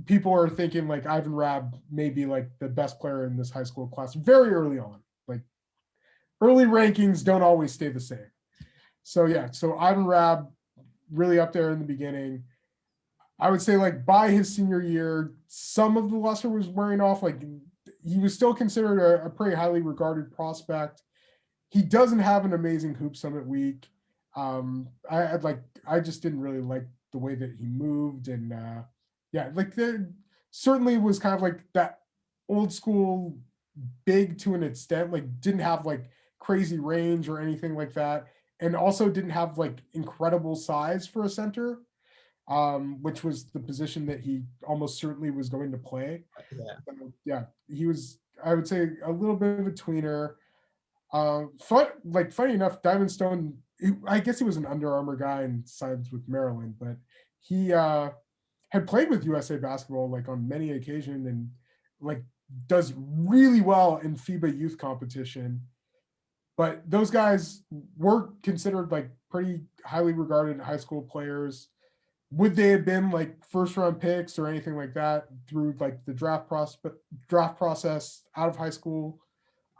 people are thinking like Ivan Rabb may be like the best player in this high school class very early on. Like early rankings don't always stay the same. So Ivan Rabb really up there in the beginning. I would say like by his senior year, some of the luster was wearing off. Like he was still considered a pretty highly regarded prospect. He doesn't have an amazing Hoop Summit week. I just didn't really like the way that he moved, and like there certainly was kind of like that old school big to an extent, like didn't have like crazy range or anything like that, and also didn't have like incredible size for a center, which was the position that he almost certainly was going to play. He was, I would say, a little bit of a tweener. Funny enough, Diamond Stone, I guess he was an Under Armour guy and signed with Maryland, but he had played with USA basketball like on many occasions and like does really well in FIBA youth competition. But those guys were considered like pretty highly regarded high school players. Would they have been like first round picks or anything like that through like the draft process out of high school?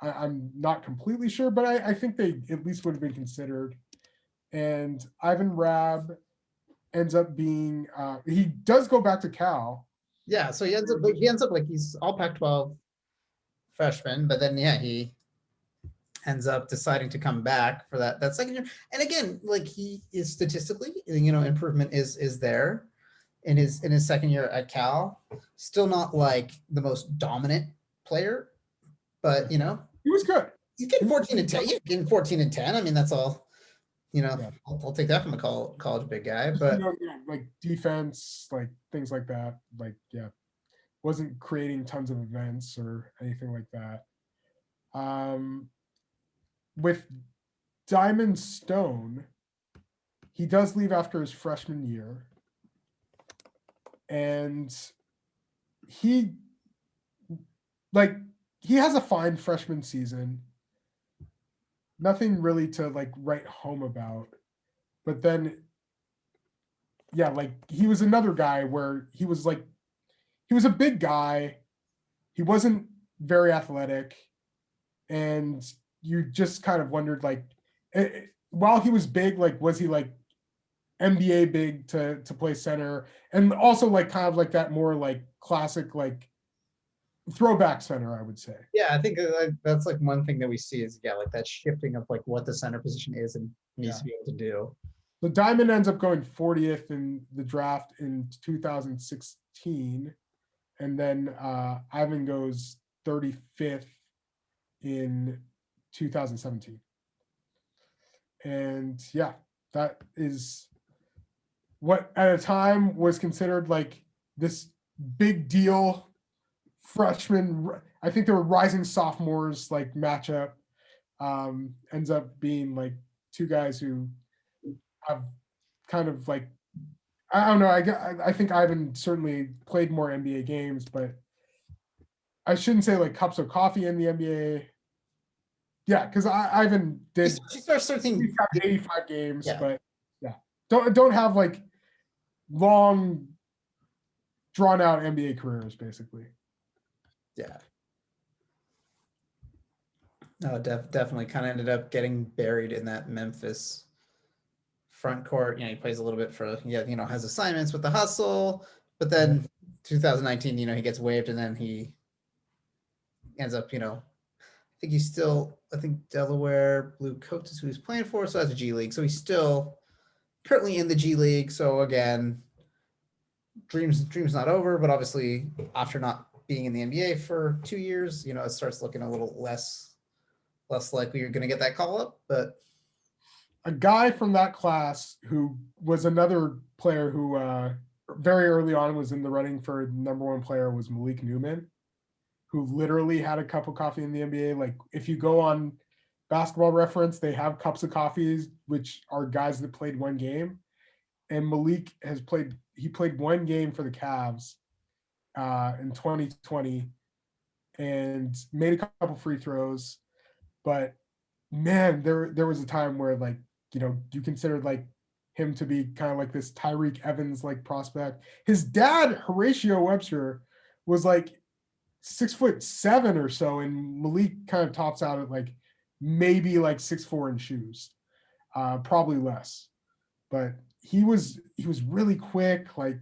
I'm not completely sure, but I think they at least would have been considered. And Ivan Rabb ends up being he does go back to Cal. Yeah, so he ends up like he's all Pac-12 freshman, but then he ends up deciding to come back for that second year. And again, like he is statistically, improvement is there in his second year at Cal. Still not like the most dominant player, but he was good. He's getting 14 and 10. Yeah, getting 14 and 10. I mean, that's all. I'll take that from a college big guy. But like defense, like things like that. Like wasn't creating tons of events or anything like that. With Diamond Stone, he does leave after his freshman year. And he has a fine freshman season. Nothing really to like write home about. But then, like he was another guy where he was a big guy. He wasn't very athletic. And you just kind of wondered, like, while he was big, like, was he like NBA big to play center? And also like kind of like that more like classic, like throwback center, I would say. Yeah, I think that's like one thing that we see is like that shifting of like what the center position is and needs to be able to do. So Diamond ends up going 40th in the draft in 2016. And then Ivan goes 35th in 2017. And that is what at a time was considered like this big deal freshman. I think they were rising sophomores like matchup. Ends up being like two guys who have kind of like, I don't know. I think Ivan certainly played more NBA games, but I shouldn't say like cups of coffee in the NBA. Yeah, because Ivan did 85 games, but don't have like long, drawn out NBA careers, basically. Yeah. No, definitely kind of ended up getting buried in that Memphis front court. He plays a little bit for has assignments with the hustle, but then 2019, he gets waived and then he ends up, I think Delaware Blue Coats is who he's playing for, so that's a G League. So he's still currently in the G League. So again, dreams not over, but obviously after not being in the NBA for 2 years, it starts looking a little less likely you're going to get that call up. But a guy from that class who was another player who very early on was in the running for number one player was Malik Newman, who literally had a cup of coffee in the NBA. Like if you go on Basketball Reference, they have cups of coffees, which are guys that played one game. And Malik played one game for the Cavs in 2020 and made a couple free throws. But man, there was a time where like, you considered like him to be kind of like this Tyreek Evans like prospect. His dad, Horatio Webster, was like 6'7" or so, and Malik kind of tops out at like maybe like 6'4" in shoes, probably less. But he was really quick. Like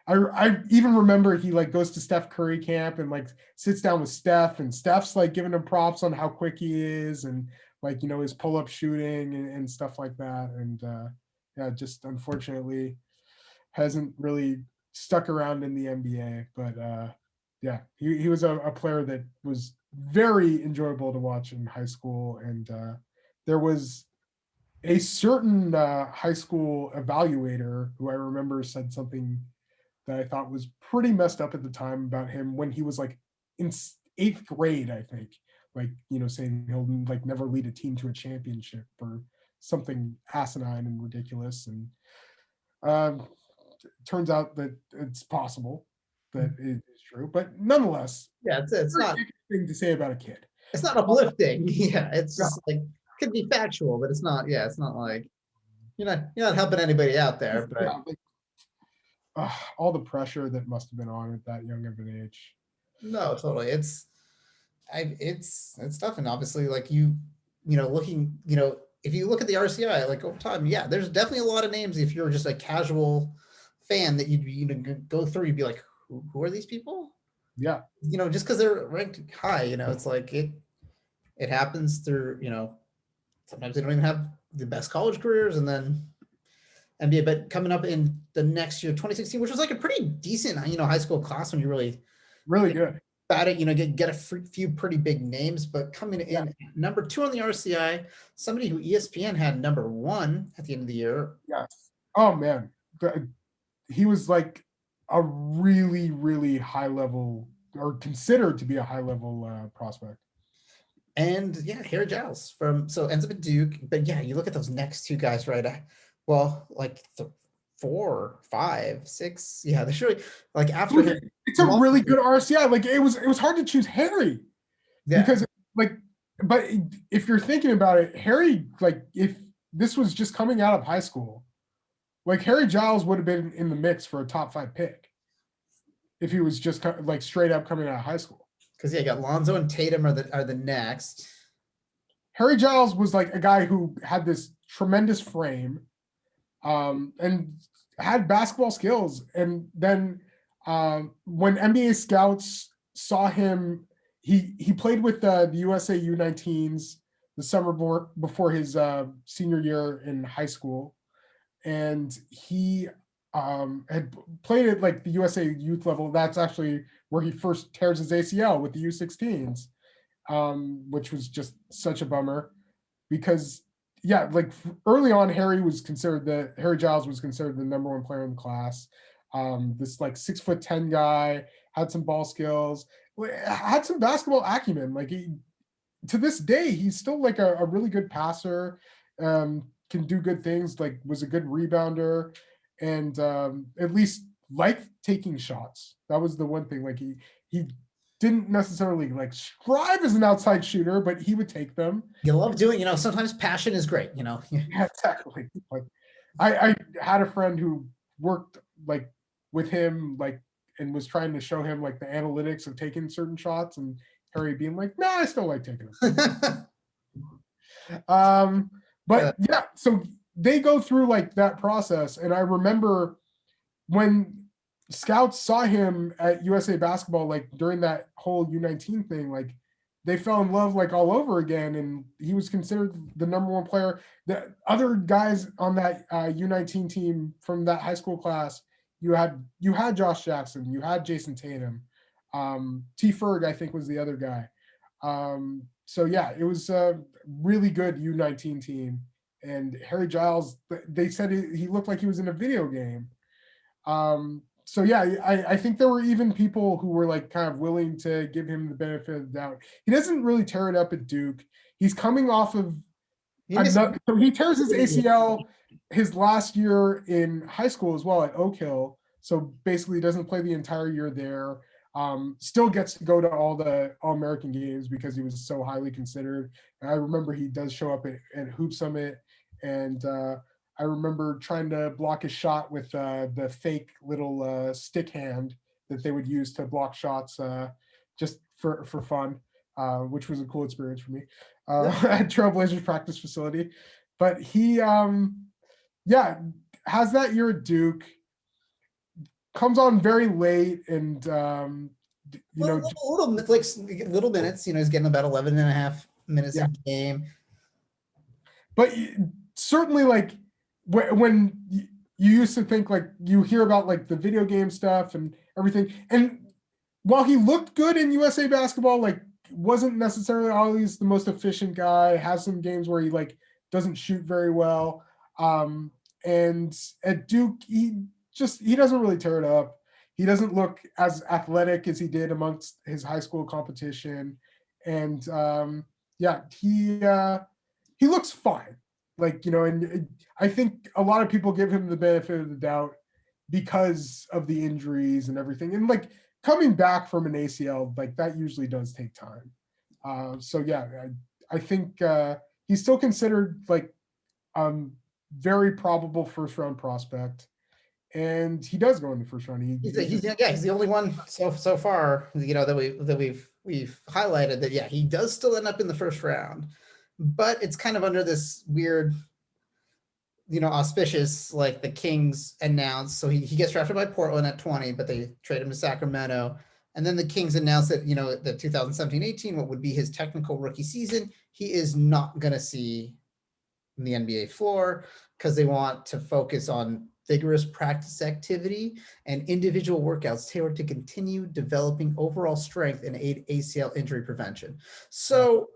I even remember he like goes to Steph Curry camp and like sits down with Steph, and Steph's like giving him props on how quick he is and like his pull-up shooting and stuff like that. And just unfortunately hasn't really stuck around in the NBA. But he was a player that was very enjoyable to watch in high school. And there was a certain high school evaluator who I remember said something that I thought was pretty messed up at the time about him when he was like in 8th grade, I think, like, saying he'll like never lead a team to a championship or something asinine and ridiculous. And turns out that it's possible that it is true, but nonetheless, Yeah, it's not thing to say about a kid. it's not uplifting. Yeah, it's No. just like could be factual, but it's not. Yeah, it's not like you're not helping anybody out there. But Yeah, like, all the pressure that must have been on at that young of an age. no, totally. It's tough, and obviously, like looking, if you look at the RCI, like over time, yeah, there's definitely a lot of names. If you're just a casual fan, that you'd go through, you'd be like, who are these people? Yeah, Just because they're ranked high, it's like it happens through, sometimes they don't even have the best college careers, and then NBA. But coming up in the next year, 2016, which was like a pretty decent, high school class when you really really good. about it, get a few pretty big names. But coming in number 2 on the RCI, somebody who ESPN had number 1 at the end of the year. Yeah. Oh man, he was like a really, really high level, or considered to be a high level prospect. And yeah, Harry Giles ends up at Duke. But yeah, you look at those next 2 guys, right? Well, like 4, 5, 6. Yeah, they're really like after him. It's a really good RCI. Like it was hard to choose Harry because but if you're thinking about it, Harry, like if this was just coming out of high school, like Harry Giles would have been in the mix for a top 5 pick if he was just like straight up coming out of high school. Because you got Lonzo and Tatum are the next. Harry Giles was like a guy who had this tremendous frame, and had basketball skills. And then when NBA scouts saw him, he played with the USA U19s the summer before his senior year in high school, and he had played at like the USA youth level. That's actually where he first tears his ACL with the U16s, which was just such a bummer because like early on, Harry Giles was considered the number 1 player in the class. This like 6'10" guy, had some ball skills, had some basketball acumen. Like to this day, he's still like a really good passer, can do good things, like was a good rebounder, and at least liked taking shots. That was the one thing. Like he didn't necessarily like strive as an outside shooter, but he would take them. You love doing, sometimes passion is great, Yeah, exactly. Like I had a friend who worked like with him, like, and was trying to show him like the analytics of taking certain shots, and Harry being like, "Nah, I still like taking them." But yeah, so they go through like that process, and I remember when scouts saw him at USA Basketball, like during that whole U19 thing, like they fell in love like all over again, and he was considered the number 1 player. The other guys on that U19 team from that high school class, you had Josh Jackson, you had Jason Tatum, T. Ferg, I think, was the other guy. So yeah, it was a really good U19 team, and Harry Giles, they said he looked like he was in a video game. So yeah, I think there were even people who were like kind of willing to give him the benefit of the doubt. He doesn't really tear it up at Duke. He's coming off of so he tears his ACL his last year in high school as well at Oak Hill. So basically doesn't play the entire year there. Still gets to go to all the All-American games because he was so highly considered. And I remember he does show up at Hoop Summit, and I remember trying to block his shot with the fake little stick hand that they would use to block shots just for fun, which was a cool experience for me at Trailblazers practice facility. But he, has that year at Duke, comes on very late, and little minutes. He's getting about 11 and a half minutes a game. But certainly, like when you used to think, like you hear about like the video game stuff and everything, and while he looked good in USA Basketball, like wasn't necessarily always the most efficient guy. Has some games where he like doesn't shoot very well. And at Duke, he doesn't really tear it up. He doesn't look as athletic as he did amongst his high school competition. And he looks fine. Like, and I think a lot of people give him the benefit of the doubt. because of the injuries and everything. And like coming back from an ACL, like that usually does take time. So yeah, I think he's still considered like very probable first round prospect, and he does go in the first round. He's the only one so far, that we've highlighted that, yeah, he does still end up in the first round, but it's kind of under this weird, auspicious, like the Kings announced. So he gets drafted by Portland at 20, but they trade him to Sacramento. And then the Kings announced that, the 2017-18, what would be his technical rookie season, he is not going to see the NBA floor because they want to focus on vigorous practice activity and individual workouts tailored to continue developing overall strength and aid ACL injury prevention. So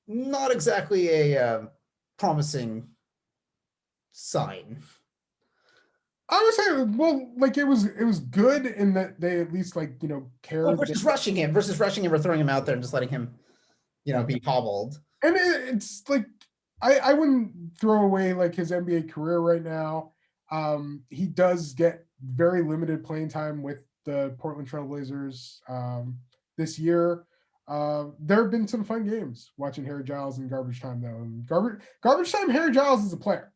not exactly a promising sign. I would say, well, like it was good in that they at least like cared. Versus rushing him or throwing him out there and just letting him, be hobbled. And it's like I wouldn't throw away like his NBA career right now. He does get very limited playing time with the Portland Trailblazers this year. There have been some fun games watching Harry Giles in garbage time, though. And garbage time, Harry Giles is a player.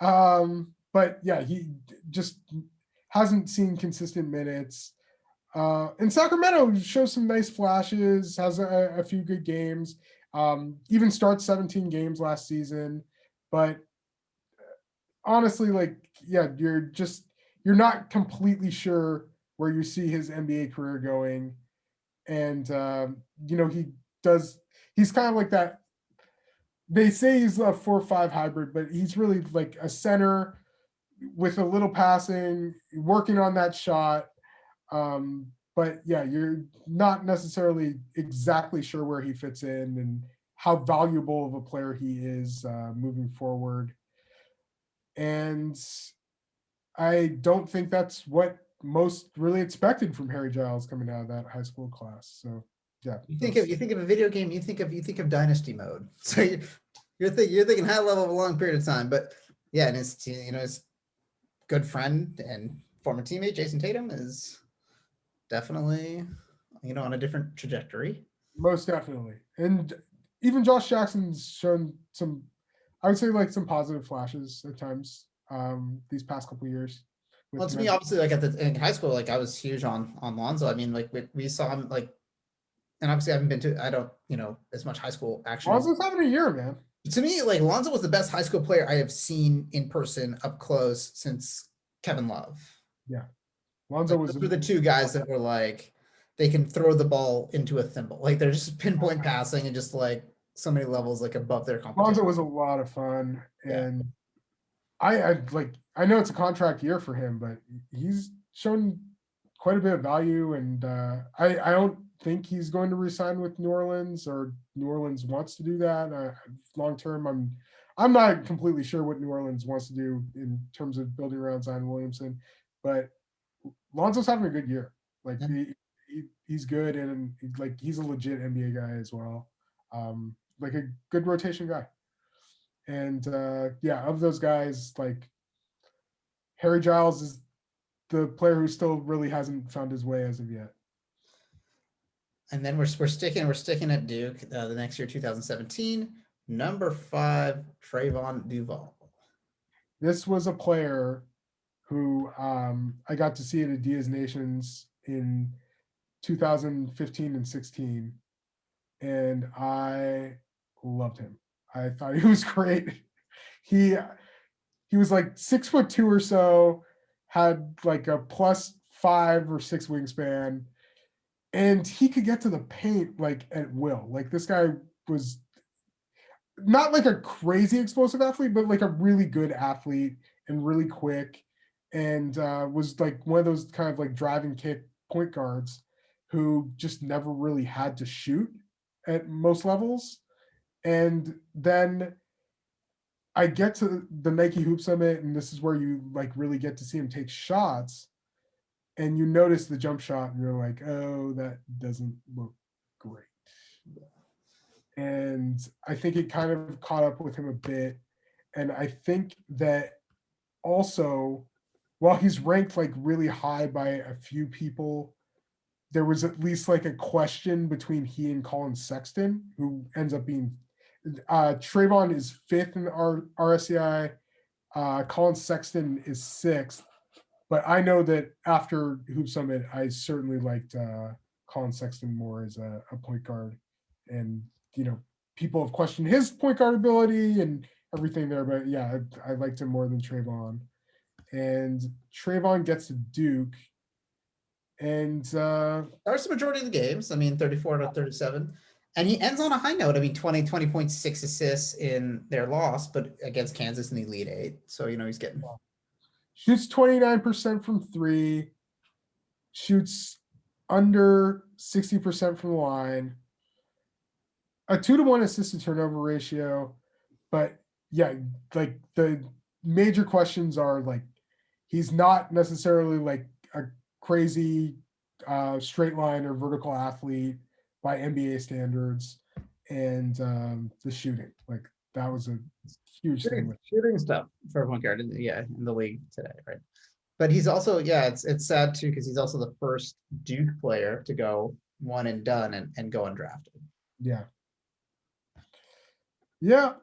But yeah, he just hasn't seen consistent minutes. In Sacramento, shows some nice flashes, has a few good games. Even starts 17 games last season. But honestly, like, yeah, you're not completely sure where you see his NBA career going. And, he's kind of like that. They say he's a 4-5 hybrid, but he's really like a center with a little passing, working on that shot. But yeah, you're not necessarily exactly sure where he fits in and how valuable of a player he is moving forward. And I don't think that's what most really expected from Harry Giles coming out of that high school class. So yeah, you think of a video game, you think of dynasty mode. So you're thinking high level of a long period of time. But yeah, and his good friend and former teammate Jason Tatum is definitely on a different trajectory. Most definitely. And even Josh Jackson's shown some, I would say, like some positive flashes at times these past couple of years. Well, to me, obviously, like in high school, like I was huge on Lonzo. I mean, like we saw him, like, and obviously I haven't been to, I don't, as much high school action. Lonzo's having a year, man. To me, like Lonzo was the best high school player I have seen in person up close since Kevin Love. Yeah. Lonzo was the two guys that were like, they can throw the ball into a thimble. Like they're just pinpoint passing and just like so many levels like above their competition. Lonzo was a lot of fun. And I know it's a contract year for him, but he's shown quite a bit of value. And I don't think he's going to resign with New Orleans, or New Orleans wants to do that. Long term, I'm not completely sure what New Orleans wants to do in terms of building around Zion Williamson, but Lonzo's having a good year. Like he's good, and like he's a legit NBA guy as well. Like a good rotation guy. And of those guys, like Harry Giles is the player who still really hasn't found his way as of yet. And then we're sticking at Duke the next year, 2017. Number 5, Trayvon Duvall. This was a player who I got to see at Adidas Nations in 2015 and 16, and I loved him. I thought he was great. He was like 6'2" or so, had like a +5 or 6 wingspan, and he could get to the paint like at will. Like this guy was not like a crazy explosive athlete, but like a really good athlete and really quick, and was like one of those kind of like drive and kick point guards who just never really had to shoot at most levels. And then I get to the Nike Hoop Summit, and this is where you like really get to see him take shots, and you notice the jump shot, and you're like, oh, that doesn't look great. And I think it kind of caught up with him a bit. And I think that also while he's ranked like really high by a few people, there was at least like a question between he and Colin Sexton, who ends up being Trayvon is 5th in the RSCI. Colin Sexton is 6th. But I know that after Hoop Summit, I certainly liked Colin Sexton more as a point guard. And, people have questioned his point guard ability and everything there. But yeah, I liked him more than Trayvon. And Trayvon gets to Duke. And Starts the majority of the games. I mean, 34 to 37. And he ends on a high note. I mean, 20.6 assists in their loss, but against Kansas in the Elite Eight. So, he's getting. Shoots 29% from 3. Shoots under 60% from the line. A 2-to-1 assist to turnover ratio. But yeah, like the major questions are like, he's not necessarily like a crazy straight line or vertical athlete by NBA standards, and the shooting, like that was a huge thing. Shooting stuff for a point guard in the league today, right? But he's also, it's sad too, because he's also the first Duke player to go one and done and go undrafted. Yeah. Yeah.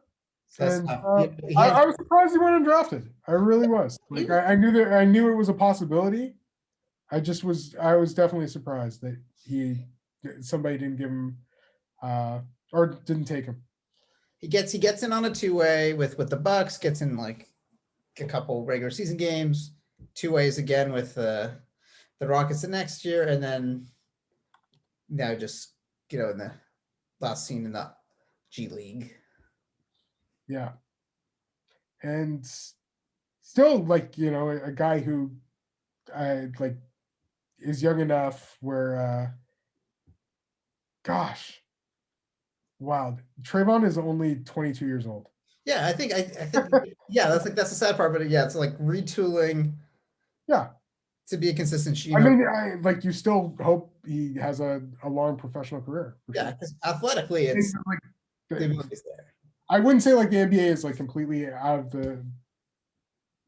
So and I was surprised he went undrafted. I really was. Like I knew it was a possibility. I was definitely surprised that somebody didn't give him or didn't take him. He gets in on a 2-way with the Bucks, gets in like a couple regular season games, 2 ways again with the Rockets the next year, and then now just in the last scene in the G League. Yeah. And still like, a guy who is young enough where gosh. Wow. Trayvon is only 22 years old. Yeah, I think that's the sad part, but it's like retooling. Yeah. To be a consistent shooter. I mean, you still hope he has a long professional career. Yeah, because athletically, it's like, the ability's there. I wouldn't say like the NBA is like completely out of the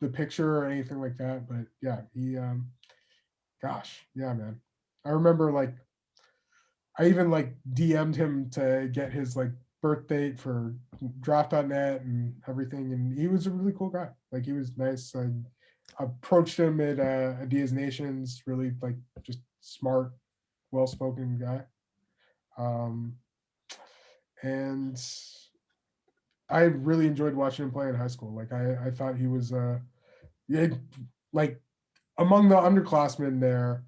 picture or anything like that, but yeah, he gosh, yeah, man. I remember like I even like DM'd him to get his like birth date for draft.net and everything, and he was a really cool guy. Like he was nice. I approached him at Adidas Nations, really like just smart, well-spoken guy. And I really enjoyed watching him play in high school. Like I thought he was like among the underclassmen there.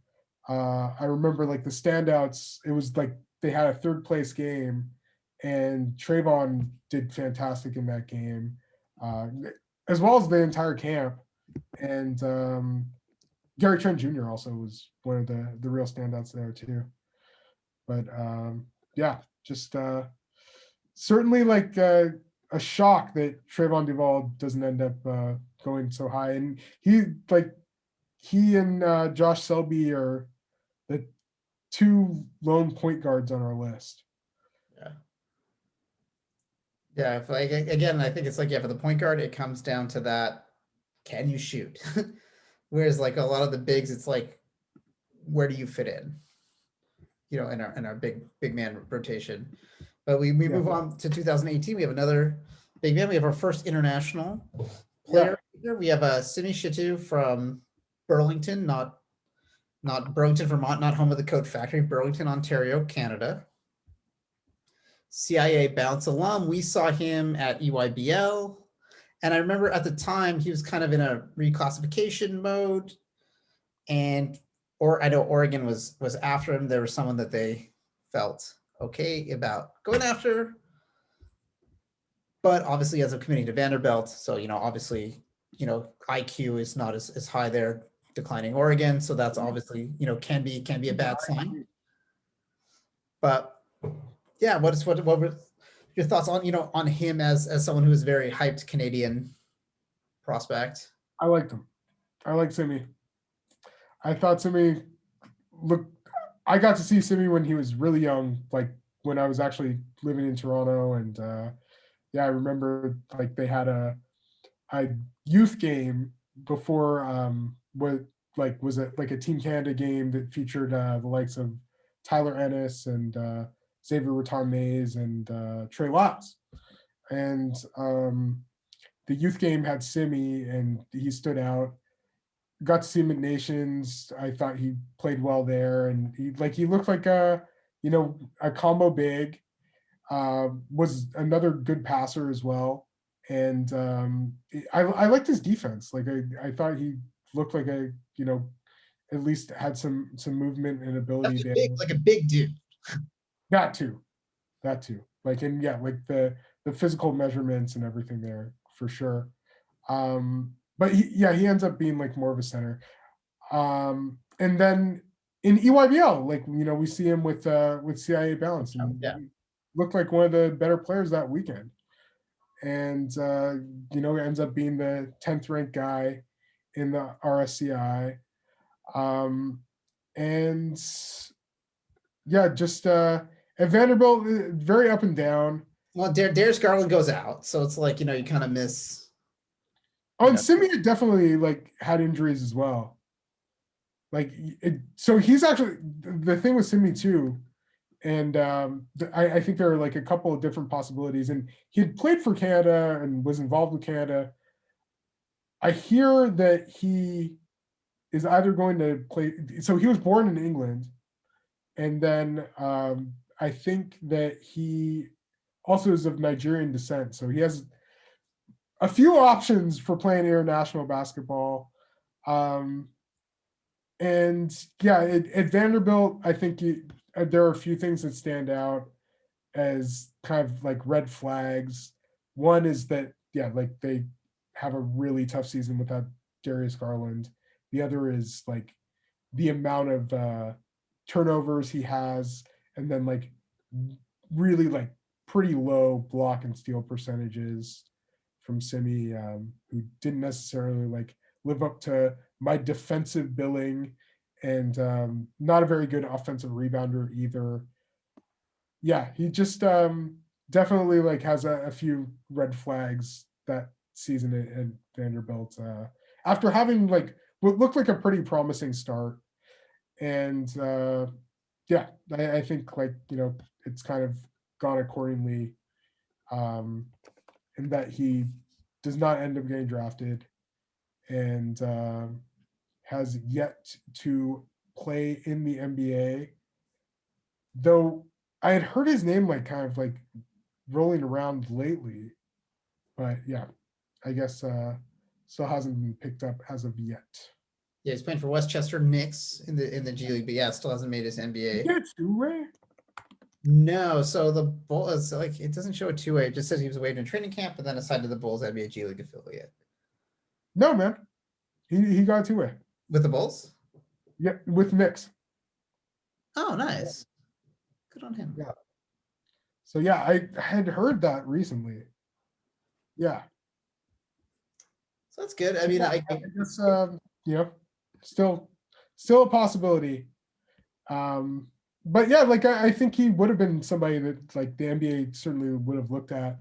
I remember like the standouts. It was like they had a 3rd place game, and Trayvon did fantastic in that game, as well as the entire camp. And Gary Trent Jr. also was one of the real standouts there too. But yeah, just certainly like a shock that Trayvon Duvall doesn't end up going so high. And he and Josh Selby are the 2 lone point guards on our list. Yeah. Yeah, if like again, I think it's like for the point guard, it comes down to that: can you shoot? Whereas like a lot of the bigs, it's like, where do you fit in? In our big man rotation. But we move on to 2018. We have another big man. We have our first international player here. We have Shittu from Burlington, not Burlington, Vermont, not home of the Coat Factory, Burlington, Ontario, Canada. CIA Bounce alum. We saw him at EYBL. And I remember at the time he was kind of in a reclassification mode. I know Oregon was after him. There was someone that they felt okay about going after. But obviously as a committing to Vanderbilt, so obviously, IQ is not as high there, declining Oregon. So that's obviously, can be a bad sign. But yeah, what were your thoughts on on him as someone who is very hyped Canadian prospect? I liked him. I liked Simi. I thought Simi I got to see Simi when he was really young, like when I was actually living in Toronto, and I remember like they had a youth game before was it like a Team Canada game that featured the likes of Tyler Ennis and Xavier Raton-Mays and Trey Lyles. And the youth game had Simi, and he stood out. Got to see him at Nations. I thought he played well there, and he looked like a combo big. Was another good passer as well, and I liked his defense. Like I thought he looked like at least had some movement and ability there. Like a big dude. That too. Like, and yeah, like the physical measurements and everything there for sure. But he ends up being like more of a center. And then in EYBL, like we see him with CIA Balance, and looked like one of the better players that weekend. And ends up being the 10th ranked guy in the RSCI. And yeah, just at Vanderbilt, very up and down. Well, Darius Garland goes out, so it's like you kind of miss. Oh, and Simi definitely like had injuries as well. Like so he's actually the thing with Simi too, and I think there are like a couple of different possibilities. And he had played for Canada and was involved with Canada. I hear that he is either going to play. So he was born in England, and then I think that he also is of Nigerian descent. So he has a few options for playing international basketball. And yeah, at Vanderbilt, I think there are a few things that stand out as kind of like red flags. One is that, like they have a really tough season without Darius Garland. The other is like the amount of turnovers he has, and then like really like pretty low block and steal percentages from Simi, who didn't necessarily like live up to my defensive billing, and not a very good offensive rebounder either. Yeah, he just definitely like has a few red flags that season at Vanderbilt after having like what looked like a pretty promising start. And I think like it's kind of gone accordingly, in that he does not end up getting drafted, and has yet to play in the NBA. Though I had heard his name like kind of like rolling around lately, but yeah, I guess still hasn't been picked up as of yet. Yeah, he's playing for Westchester Knicks in the G League, but yeah, still hasn't made his NBA. Yeah, two-way? No, so the Bulls, like it doesn't show a two-way. It just says he was waived in training camp and then assigned to the Bulls NBA G League affiliate. No, man, he got a two-way With the Bulls? Yeah, with Knicks. Oh, nice. Good on him. Yeah. So yeah, I had heard that recently. Yeah. So that's good. I mean, I guess still a possibility. But yeah, like I think he would have been somebody that like the NBA certainly would have looked at.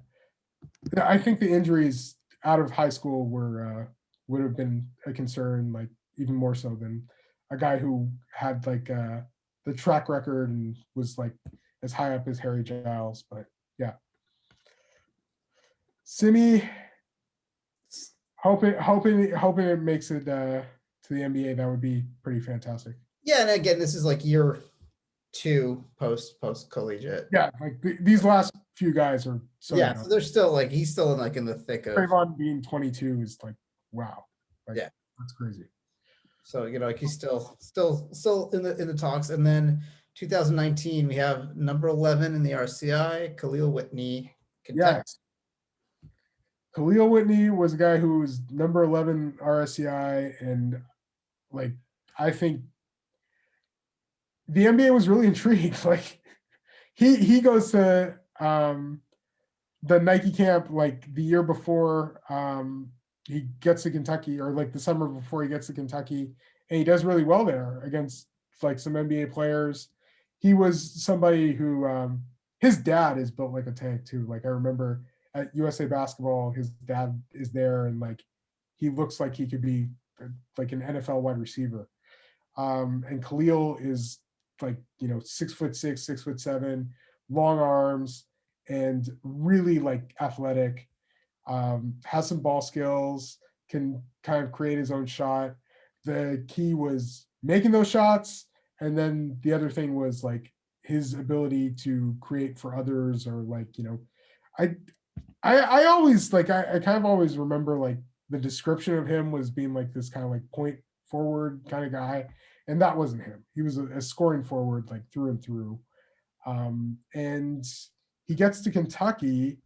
I think the injuries out of high school would have been a concern, like even more so than a guy who had like the track record and was like as high up as Harry Giles. But yeah, Simi, hoping it makes it to the NBA. That would be pretty fantastic. Yeah, and again, this is like year 2 post collegiate. Yeah, like these last few guys are so yeah, so they're still like he's still in the thick of Trayvon being 22 is like wow. Like, yeah, that's crazy. So like he's still in the talks. And then 2019 we have number 11 in the RCI, Kahlil Whitney. Kentucky. Yes. Khalil Whitney was a guy who was number 11 RSCI, and like I think the NBA was really intrigued. Like he goes to the Nike camp like the year before he gets to Kentucky, or like the summer before he gets to Kentucky, and he does really well there against like some NBA players. He was somebody who his dad is built like a tank too. Like I remember at USA Basketball, his dad is there, and like he looks like he could be like an NFL wide receiver. And Kahlil is like, 6'6", 6'7", long arms, and really like athletic. Has some ball skills, can kind of create his own shot. The key was making those shots, and then the other thing was like his ability to create for others, or like, I always like I kind of always remember like the description of him was being like this kind of like point forward kind of guy, and that wasn't him. He was a scoring forward like through and through. And he gets to Kentucky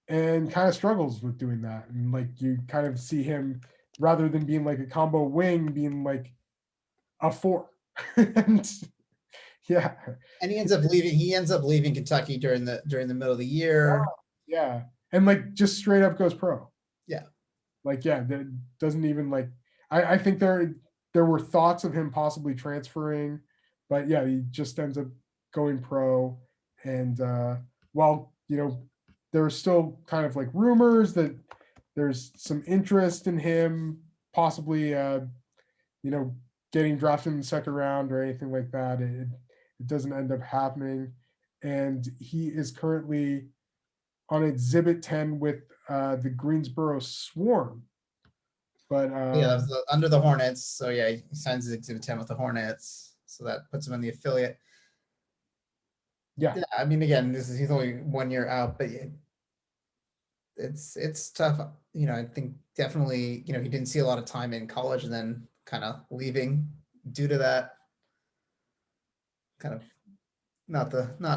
and kind of struggles with doing that. And like you kind of see him, rather than being like a combo wing, being like a 4. And yeah. And he ends up leaving Kentucky during the middle of the year. Yeah. And like just straight up goes pro. Yeah. Like, yeah, that doesn't even like, I think there were thoughts of him possibly transferring, but yeah, he just ends up going pro. And while, there are still kind of like rumors that there's some interest in him possibly, getting drafted in the second round or anything like that. It doesn't end up happening. And he is currently on Exhibit 10 with the Greensboro Swarm. But Yeah, that was under the Hornets. So yeah, he signs his Exhibit 10 with the Hornets. So that puts him in the affiliate. Yeah. I mean, again, he's only 1 year out, but it's tough. I think definitely, he didn't see a lot of time in college and then kind of leaving due to that. Kind of not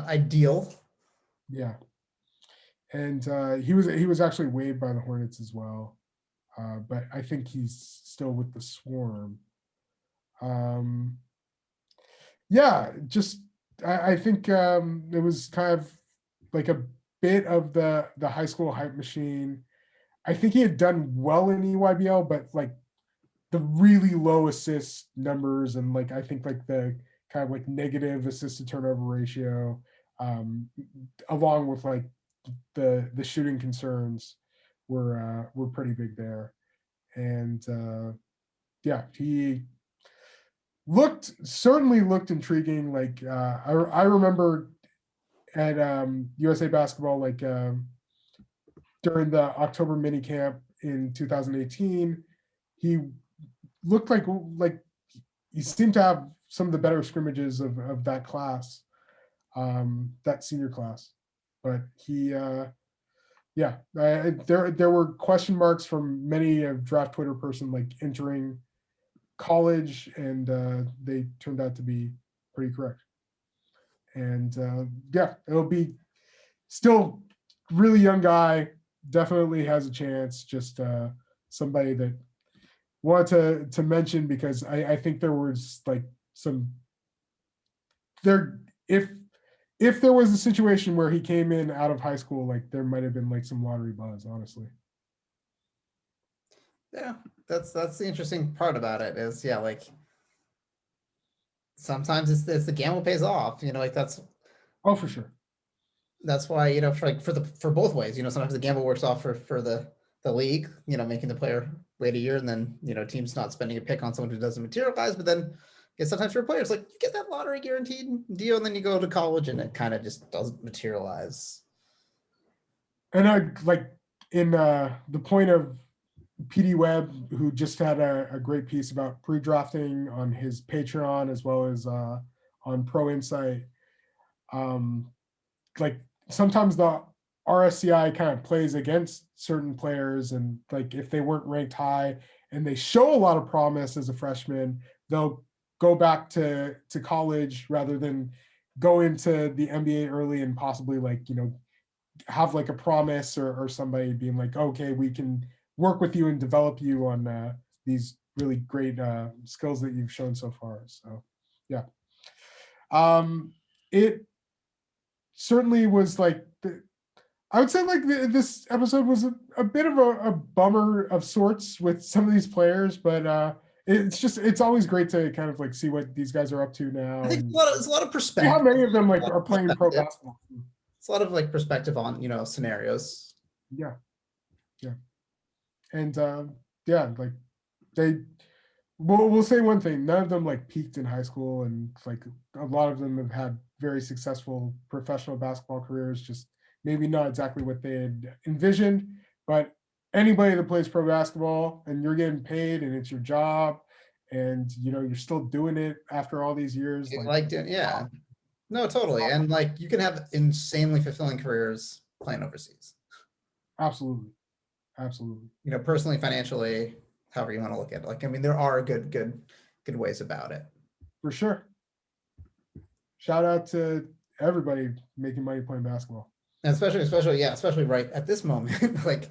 ideal. Yeah. And he was actually waived by the Hornets as well. But I think he's still with the Swarm. Yeah, just I think it was kind of like a bit of the high school hype machine. I think he had done well in EYBL, but like the really low assist numbers, and like I think like the kind of like negative assist to turnover ratio, along with like the shooting concerns were pretty big there. And yeah, he certainly looked intriguing. Like I remember at USA Basketball, like during the October mini camp in 2018, he looked like he seemed to have some of the better scrimmages of that class, that senior class. But he there were question marks from many of draft Twitter person like entering college, and they turned out to be pretty correct. And yeah, it'll be still really young guy, definitely has a chance. Just somebody that wanted to mention, because I think there was like some there if there was a situation where he came in out of high school, like there might have been like some lottery buzz, honestly. Yeah, that's the interesting part about it is, yeah, like sometimes it's the gamble pays off, like that's for sure. That's why, for both ways, sometimes the gamble works off for the league, making the player wait a year, and then, teams not spending a pick on someone who doesn't materialize. But then sometimes for players, like you get that lottery guaranteed deal, and then you go to college and it kind of just doesn't materialize. And I like in the point of PD Webb, who just had a great piece about pre-drafting on his Patreon as well as on Pro Insight. Like sometimes the RSCI kind of plays against certain players, and like if they weren't ranked high and they show a lot of promise as a freshman, they'll go back to college rather than go into the NBA early and possibly like, have like a promise or somebody being like, okay, we can work with you and develop you on these really great skills that you've shown so far. So yeah. It certainly was like, I would say like this episode was a bit of a bummer of sorts with some of these players, but it's always great to kind of like see what these guys are up to now. I think and it's a lot of perspective. how many of them like are playing pro basketball. It's a lot of like perspective on, scenarios. Yeah. And yeah, like we'll say one thing. None of them like peaked in high school, and like a lot of them have had very successful professional basketball careers. Just maybe not exactly what they had envisioned, but anybody that plays pro basketball and you're getting paid and it's your job, and you're still doing it after all these years, Like doing, yeah. No, totally. And like you can have insanely fulfilling careers playing overseas. absolutely. Personally, financially, however you want to look at it. Like, I mean, there are good ways about it. For sure. Shout out to everybody making money playing basketball. And especially right at this moment, like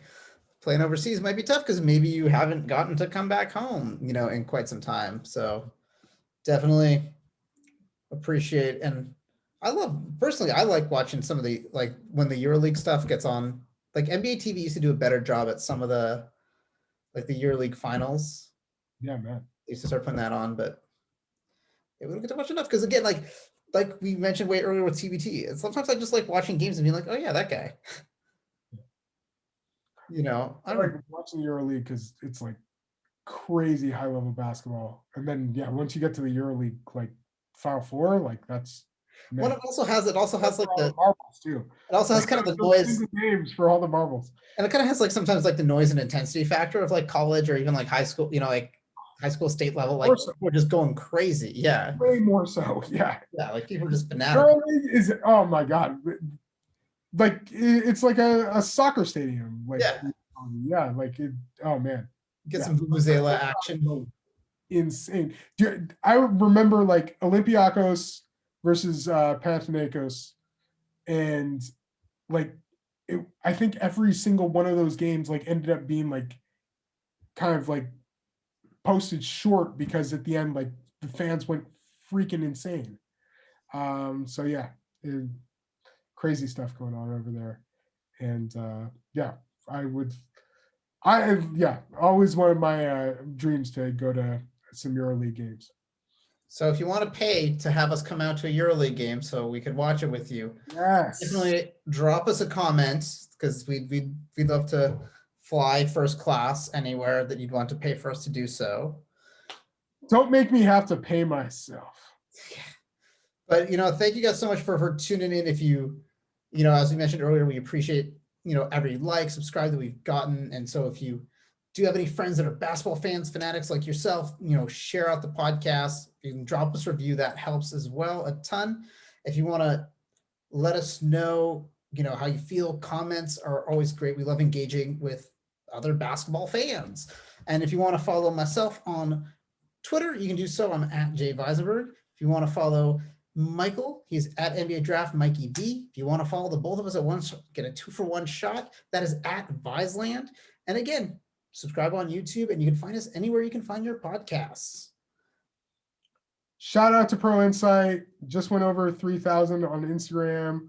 playing overseas might be tough because maybe you haven't gotten to come back home, in quite some time. So definitely appreciate, and I like watching some of the, like when the EuroLeague stuff gets on. Like NBA TV used to do a better job at some of the, like the EuroLeague finals. Yeah, man. They used to start putting that on, but we don't get to watch enough because again, like we mentioned way earlier with TBT, and sometimes I just like watching games and being like, oh yeah, that guy. I like watching the EuroLeague because it's like crazy high level basketball, and then once you get to the EuroLeague like Final Four, like that's. Well, it also has like the marbles too. It also has kind of the noise games for all the marbles, and it kind of has like sometimes like the noise and intensity factor of like college or even like high school. Like high school state level, like we're just going crazy. Yeah, way more so. Yeah, like people are just fanatical. Is oh my god, like it's like a soccer stadium. Like like it. Oh man, get some vuvuzela action. Insane. I remember like Olympiacos versus Panathinaikos, and like I think every single one of those games like ended up being like kind of like posted short because at the end like the fans went freaking insane. So yeah, crazy stuff going on over there, and always one of my dreams to go to some EuroLeague games. So if you want to pay to have us come out to a EuroLeague game so we could watch it with you, definitely drop us a comment because we'd love to fly first class anywhere that you'd want to pay for us to do so. Don't make me have to pay myself. But thank you guys so much for tuning in. If you as we mentioned earlier, we appreciate every like, subscribe that we've gotten, and so if you do have any friends that are basketball fans, fanatics like yourself, share out the podcast. You can drop us a review. That helps as well a ton. If you want to let us know, how you feel, comments are always great. We love engaging with other basketball fans. And if you want to follow myself on Twitter, you can do so. I'm at Visenberg. If you want to follow Michael, he's at NBA Draft Mikey B. If you want to follow the both of us at once, get a 2-for-1 shot. That is at Viseland. And again, subscribe on YouTube, and you can find us anywhere you can find your podcasts. Shout out to Pro Insight. Just went over 3,000 on Instagram,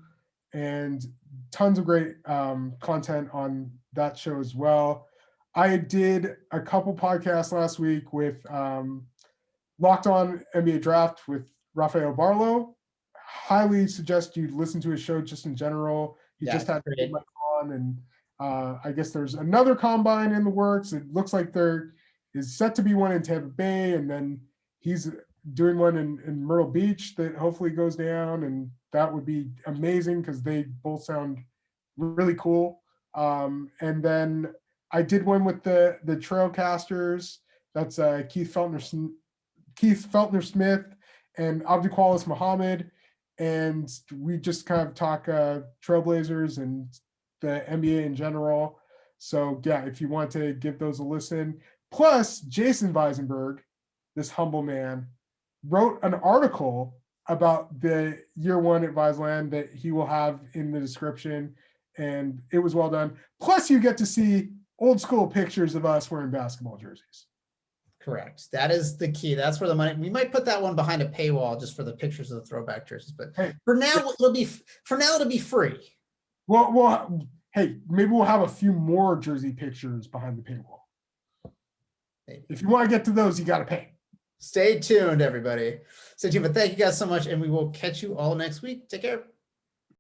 and tons of great content on that show as well. I did a couple podcasts last week with Locked On NBA Draft with Rafael Barlow. Highly suggest you listen to his show just in general. He just had Mike on, and I guess there's another combine in the works. It looks like there is set to be one in Tampa Bay, and then he's doing one in Myrtle Beach that hopefully goes down, and that would be amazing because they both sound really cool. And then I did one with the Trailcasters. That's Keith Feltner Smith and Abdulqualis Muhammad, and we just kind of talk Trailblazers and the NBA in general. So yeah, if you want to give those a listen. Plus, Jason Visenberg, this humble man, wrote an article about the year one at Viseland that he will have in the description, and it was well done. Plus, you get to see old school pictures of us wearing basketball jerseys. Correct. That is the key. That's where the money. We might put that one behind a paywall just for the pictures of the throwback jerseys, but for now it'll be free. Well, hey, maybe we'll have a few more jersey pictures behind the paywall. Maybe. If you want to get to those, you got to pay. Stay tuned, everybody. Stay tuned. But thank you guys so much, and we will catch you all next week. Take care.